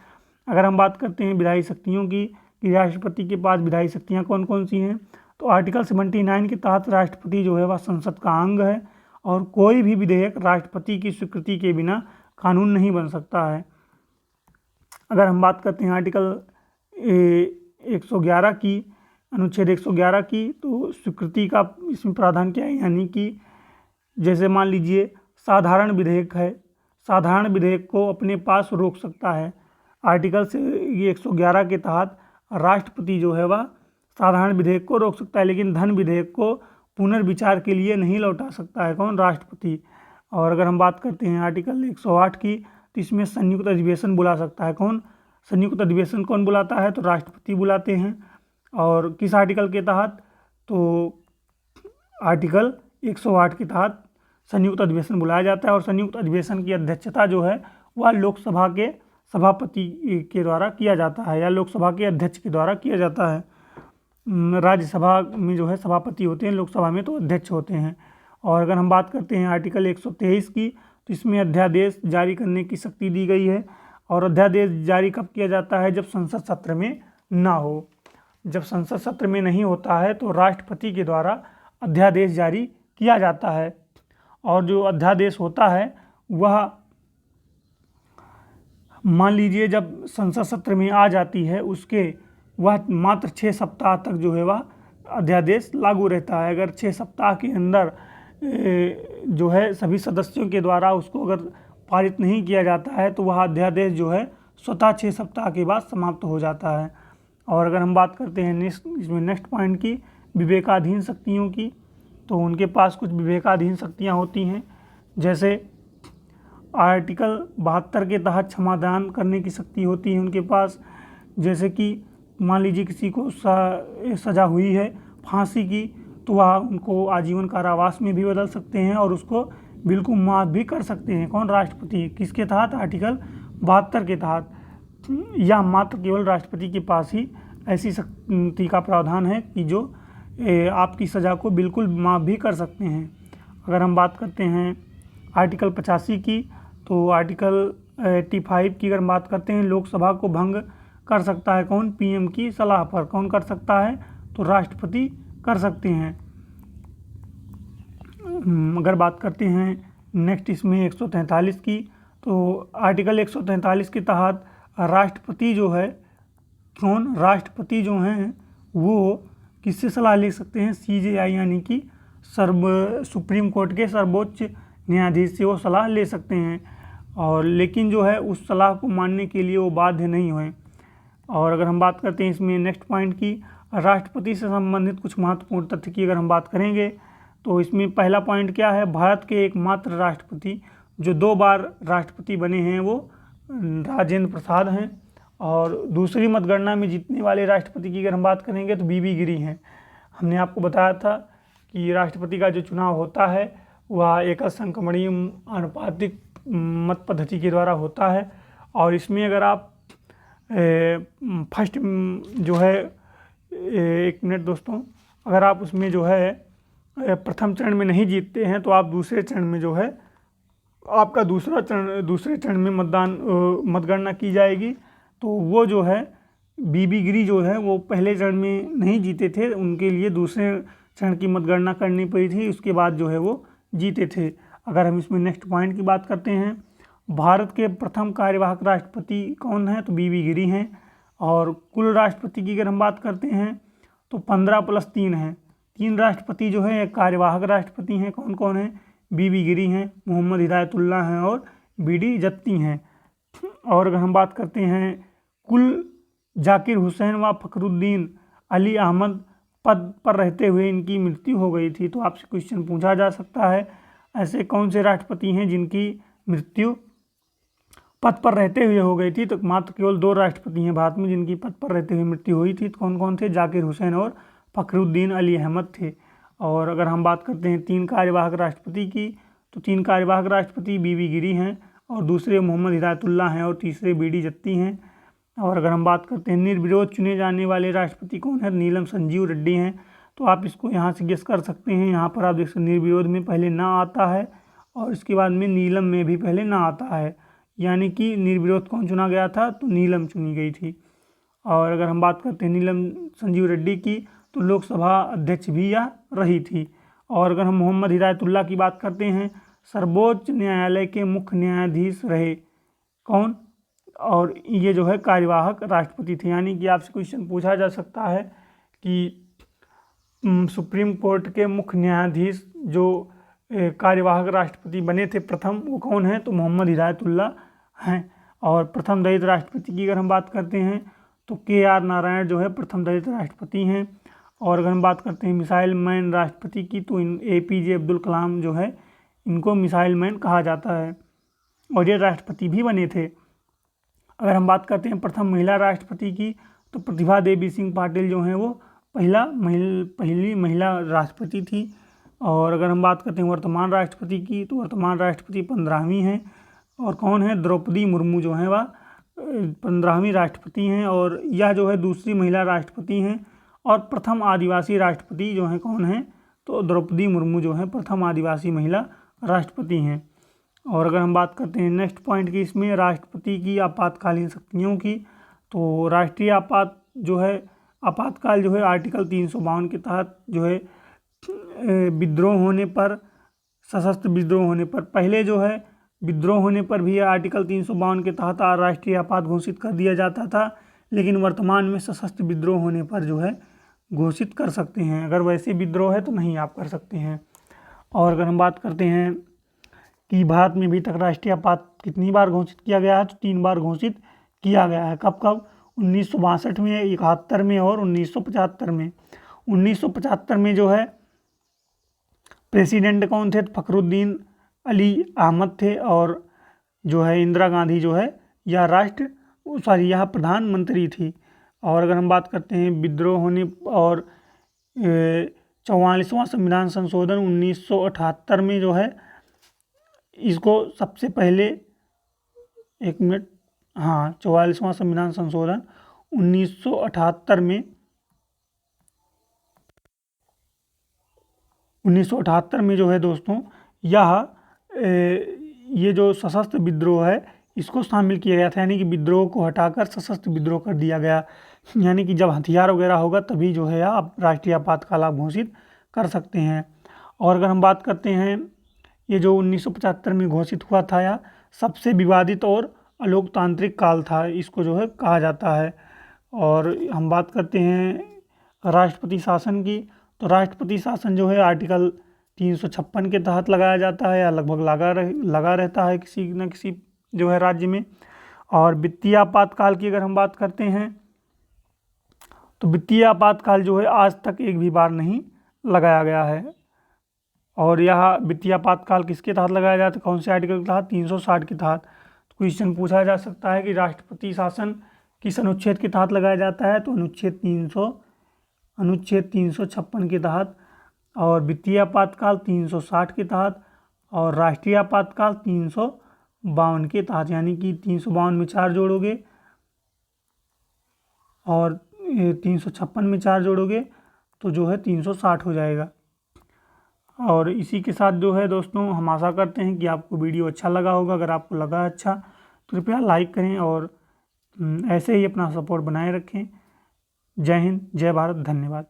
अगर हम बात करते हैं विधायी शक्तियों की कि राष्ट्रपति के पास विधायी शक्तियाँ कौन कौन सी हैं, तो आर्टिकल 79 के तहत राष्ट्रपति जो है वह संसद का अंग है और कोई भी विधेयक राष्ट्रपति की स्वीकृति के बिना कानून नहीं बन सकता है। अगर हम बात करते हैं आर्टिकल 111 की, अनुच्छेद 111 की, तो स्वीकृति का इसमें प्रावधान क्या है? यानी कि जैसे मान लीजिए साधारण विधेयक है, साधारण विधेयक को अपने पास रोक सकता है। आर्टिकल से 111 के तहत राष्ट्रपति जो है वह साधारण विधेयक को रोक सकता है, लेकिन धन विधेयक को पुनर्विचार के लिए नहीं लौटा सकता है। कौन? राष्ट्रपति। और अगर हम बात करते हैं आर्टिकल 108 की, तो इसमें संयुक्त अधिवेशन बुला सकता है। कौन? संयुक्त अधिवेशन कौन बुलाता है? तो राष्ट्रपति बुलाते हैं। और किस आर्टिकल के तहत? तो आर्टिकल 108 के तहत संयुक्त अधिवेशन बुलाया जाता है। और संयुक्त अधिवेशन की अध्यक्षता जो है वह लोकसभा के सभापति के द्वारा किया जाता है या लोकसभा के अध्यक्ष के द्वारा किया जाता है। राज्यसभा में जो है सभापति होते हैं, लोकसभा में तो अध्यक्ष होते हैं। और अगर हम बात करते हैं आर्टिकल 123 की, तो इसमें अध्यादेश जारी करने की शक्ति दी गई है। और अध्यादेश जारी कब किया जाता है? जब संसद सत्र में ना हो। जब संसद सत्र में नहीं होता है तो राष्ट्रपति के द्वारा अध्यादेश जारी किया जाता है। और जो अध्यादेश होता है वह मान लीजिए जब संसद सत्र में आ जाती है उसके वह मात्र 6 सप्ताह तक जो है वह अध्यादेश लागू रहता है। अगर 6 सप्ताह के अंदर जो है सभी सदस्यों के द्वारा उसको अगर पारित नहीं किया जाता है तो वह अध्यादेश जो है स्वतः 6 सप्ताह के बाद समाप्त हो जाता है। और अगर हम बात करते हैं नेक्स्ट पॉइंट की, विवेकाधीन शक्तियों की, तो उनके पास कुछ विवेकाधीन शक्तियाँ होती हैं। जैसे आर्टिकल 72 के तहत क्षमादान करने की शक्ति होती है उनके पास। जैसे कि मान लीजिए किसी को सज़ा हुई है फांसी की, तो वह उनको आजीवन कारावास में भी बदल सकते हैं और उसको बिल्कुल माफ़ भी कर सकते हैं। कौन? राष्ट्रपति। किसके तहत? आर्टिकल 72 के तहत। या मात्र केवल राष्ट्रपति के पास ही ऐसी शक्ति का प्रावधान है कि जो आपकी सज़ा को बिल्कुल माफ़ भी कर सकते हैं। अगर हम बात करते हैं आर्टिकल 85 की, तो आर्टिकल 85 की अगर बात करते हैं, लोकसभा को भंग कर सकता है कौन? पीएम की सलाह पर। कौन कर सकता है? तो राष्ट्रपति कर सकते हैं। अगर बात करते हैं नेक्स्ट इसमें 143 की, तो आर्टिकल 143 के तहत राष्ट्रपति जो है कौन? राष्ट्रपति जो हैं वो किससे सलाह ले सकते हैं? CJI यानी कि सुप्रीम कोर्ट के सर्वोच्च न्यायाधीश से वो सलाह ले सकते हैं। और लेकिन जो है उस सलाह को मानने के लिए वो बाध्य नहीं हुए। और अगर हम बात करते हैं इसमें नेक्स्ट पॉइंट की, राष्ट्रपति से संबंधित कुछ महत्वपूर्ण तथ्य की अगर हम बात करेंगे, तो इसमें पहला पॉइंट क्या है? भारत के एकमात्र राष्ट्रपति जो 2 बार राष्ट्रपति बने हैं वो राजेंद्र प्रसाद हैं। और दूसरी मतगणना में जीतने वाले राष्ट्रपति की अगर हम बात करेंगे तो BB गिरी हैं। हमने आपको बताया था कि राष्ट्रपति का जो चुनाव होता है वह एकल संक्रमणीय आनुपातिक मत पद्धति के द्वारा होता है। और इसमें अगर आप फर्स्ट जो है, एक मिनट दोस्तों, अगर आप उसमें जो है प्रथम चरण में नहीं जीतते हैं तो आप दूसरे चरण में जो है आपका दूसरे चरण में मतगणना की जाएगी। तो वो जो है बीबी गिरी जो है वो पहले चरण में नहीं जीते थे, उनके लिए दूसरे चरण की मतगणना करनी पड़ी थी, उसके बाद जो है वो जीते थे। अगर हम इसमें नेक्स्ट पॉइंट की बात करते हैं, भारत के प्रथम कार्यवाहक राष्ट्रपति कौन है, तो बीबी गिरी हैं। और कुल राष्ट्रपति की अगर हम बात करते हैं तो 15+3 हैं, 3 राष्ट्रपति जो है कार्यवाहक राष्ट्रपति हैं। कौन कौन है, बीबी गिरी हैं, मोहम्मद हिदायतुल्लाह हैं और बीडी जत्ती हैं। और अगर हम बात करते हैं कुल जाकिर हुसैन व फखरुद्दीन अली अहमद पद पर रहते हुए इनकी मृत्यु हो गई थी। तो आपसे क्वेश्चन पूछा जा सकता है ऐसे कौन से राष्ट्रपति हैं जिनकी मृत्यु पद पर रहते हुए हो गई थी। तो मात्र केवल 2 राष्ट्रपति हैं भारत में जिनकी पद पर रहते हुए मृत्यु हुई थी। तो कौन कौन थे, जाकिर हुसैन और फखरुद्दीन अली अहमद थे। और अगर हम बात करते हैं 3 कार्यवाहक राष्ट्रपति की, तो 3 कार्यवाहक राष्ट्रपति बीबी गिरी हैं और दूसरे मोहम्मद हिदायतुल्लाह हैं और तीसरे बीडी जत्ती हैं। और अगर हम बात करते हैं निर्विरोध चुने जाने वाले राष्ट्रपति कौन है, नीलम संजीव रेड्डी हैं। तो आप इसको यहाँ से गेस कर सकते हैं, यहाँ पर आप देख सकते निर्विरोध में पहले ना आता है और इसके बाद में नीलम में भी पहले ना आता है, यानी कि निर्विरोध कौन चुना गया था, तो नीलम चुनी गई थी। और अगर हम बात करते हैं नीलम संजीव रेड्डी की, तो लोकसभा अध्यक्ष भी यह रही थी। और अगर हम मोहम्मद हिदायतुल्लाह की बात करते हैं, सर्वोच्च न्यायालय के मुख्य न्यायाधीश रहे कौन, और ये जो है कार्यवाहक राष्ट्रपति थे। यानी कि आपसे क्वेश्चन पूछा जा सकता है कि सुप्रीम कोर्ट के मुख्य न्यायाधीश जो कार्यवाहक राष्ट्रपति बने थे प्रथम, वो कौन है, तो मोहम्मद हिदायतुल्लाह हैं। और प्रथम दलित राष्ट्रपति की अगर हम बात करते हैं तो KR नारायण जो है प्रथम दलित राष्ट्रपति हैं। और अगर हम बात करते हैं मिसाइल मैन राष्ट्रपति की, तो APJ अब्दुल कलाम जो है इनको मिसाइल मैन कहा जाता है और ये राष्ट्रपति भी बने थे। अगर हम बात करते हैं प्रथम महिला राष्ट्रपति की, तो प्रतिभा देवी सिंह पाटिल जो हैं वो पहली महिला राष्ट्रपति थी। और अगर हम बात करते हैं वर्तमान राष्ट्रपति की, तो वर्तमान राष्ट्रपति 15वीं हैं और कौन है, द्रौपदी मुर्मू जो हैं वह 15वीं राष्ट्रपति हैं। और यह जो है दूसरी महिला राष्ट्रपति हैं। और प्रथम आदिवासी राष्ट्रपति जो हैं कौन हैं, तो द्रौपदी मुर्मू जो हैं प्रथम आदिवासी महिला राष्ट्रपति हैं। और अगर हम बात करते हैं नेक्स्ट पॉइंट की, इसमें राष्ट्रपति की आपातकालीन शक्तियों की, तो राष्ट्रीय आपातकाल जो है आर्टिकल 352 के तहत जो है विद्रोह होने पर, सशस्त्र विद्रोह होने पर, पहले जो है विद्रोह होने पर भी आर्टिकल 352 के तहत राष्ट्रीय आपात घोषित कर दिया जाता था, लेकिन वर्तमान में सशस्त्र विद्रोह होने पर जो है घोषित कर सकते हैं। अगर वैसे विद्रोह है तो नहीं आप कर सकते हैं। और अगर हम बात करते हैं कि भारत में अभी तक राष्ट्रीय आपात कितनी बार घोषित किया गया है, तो 3 बार घोषित किया गया है। कब कब, 1962 में, 71 में और 1975 में। 1975 में जो है प्रेसिडेंट कौन थे, तो फखरुद्दीन अली अहमद थे। और जो है इंदिरा गांधी जो है यह प्रधानमंत्री थी। और अगर हम बात करते हैं विद्रोह होने और 44वां संविधान संशोधन 1978 में जो है इसको सबसे पहले 44वां संविधान संशोधन 1978 में जो है दोस्तों ये जो सशस्त्र विद्रोह है इसको शामिल किया गया था, यानी कि विद्रोह को हटाकर सशस्त्र विद्रोह कर दिया गया। यानी कि जब हथियार वगैरह होगा तभी जो है आप राष्ट्रीय आपातकाल आप घोषित कर सकते हैं। और अगर हम बात करते हैं ये जो 1975 में घोषित हुआ था, यह सबसे विवादित और अलोकतांत्रिक काल था, इसको जो है कहा जाता है। और हम बात करते हैं राष्ट्रपति शासन की, तो राष्ट्रपति शासन जो है आर्टिकल 356 के तहत लगाया जाता है या लगभग लगा रहता है किसी न किसी जो है राज्य में। और वित्तीय आपातकाल की अगर हम बात करते हैं तो वित्तीय आपातकाल जो है आज तक एक भी बार नहीं लगाया गया है। और यह वित्तीय आपातकाल किसके तहत लगाया जाता है, कौन से आर्टिकल के तहत, 360 के तहत। तो क्वेश्चन पूछा जा सकता है कि राष्ट्रपति शासन किस अनुच्छेद के तहत लगाया जाता है, तो अनुच्छेद 356 के तहत। और वित्तीय आपातकाल 360 के तहत। और राष्ट्रीय आपातकाल 352 के तहत, यानी कि 352 में 4 जोड़ोगे और 356 में 4 जोड़ोगे तो जो है 360 हो जाएगा। और इसी के साथ जो है दोस्तों, हम आशा करते हैं कि आपको वीडियो अच्छा लगा होगा। अगर आपको लगा अच्छा तो कृपया लाइक करें और ऐसे ही अपना सपोर्ट बनाए रखें। जय हिंद, जय भारत, धन्यवाद।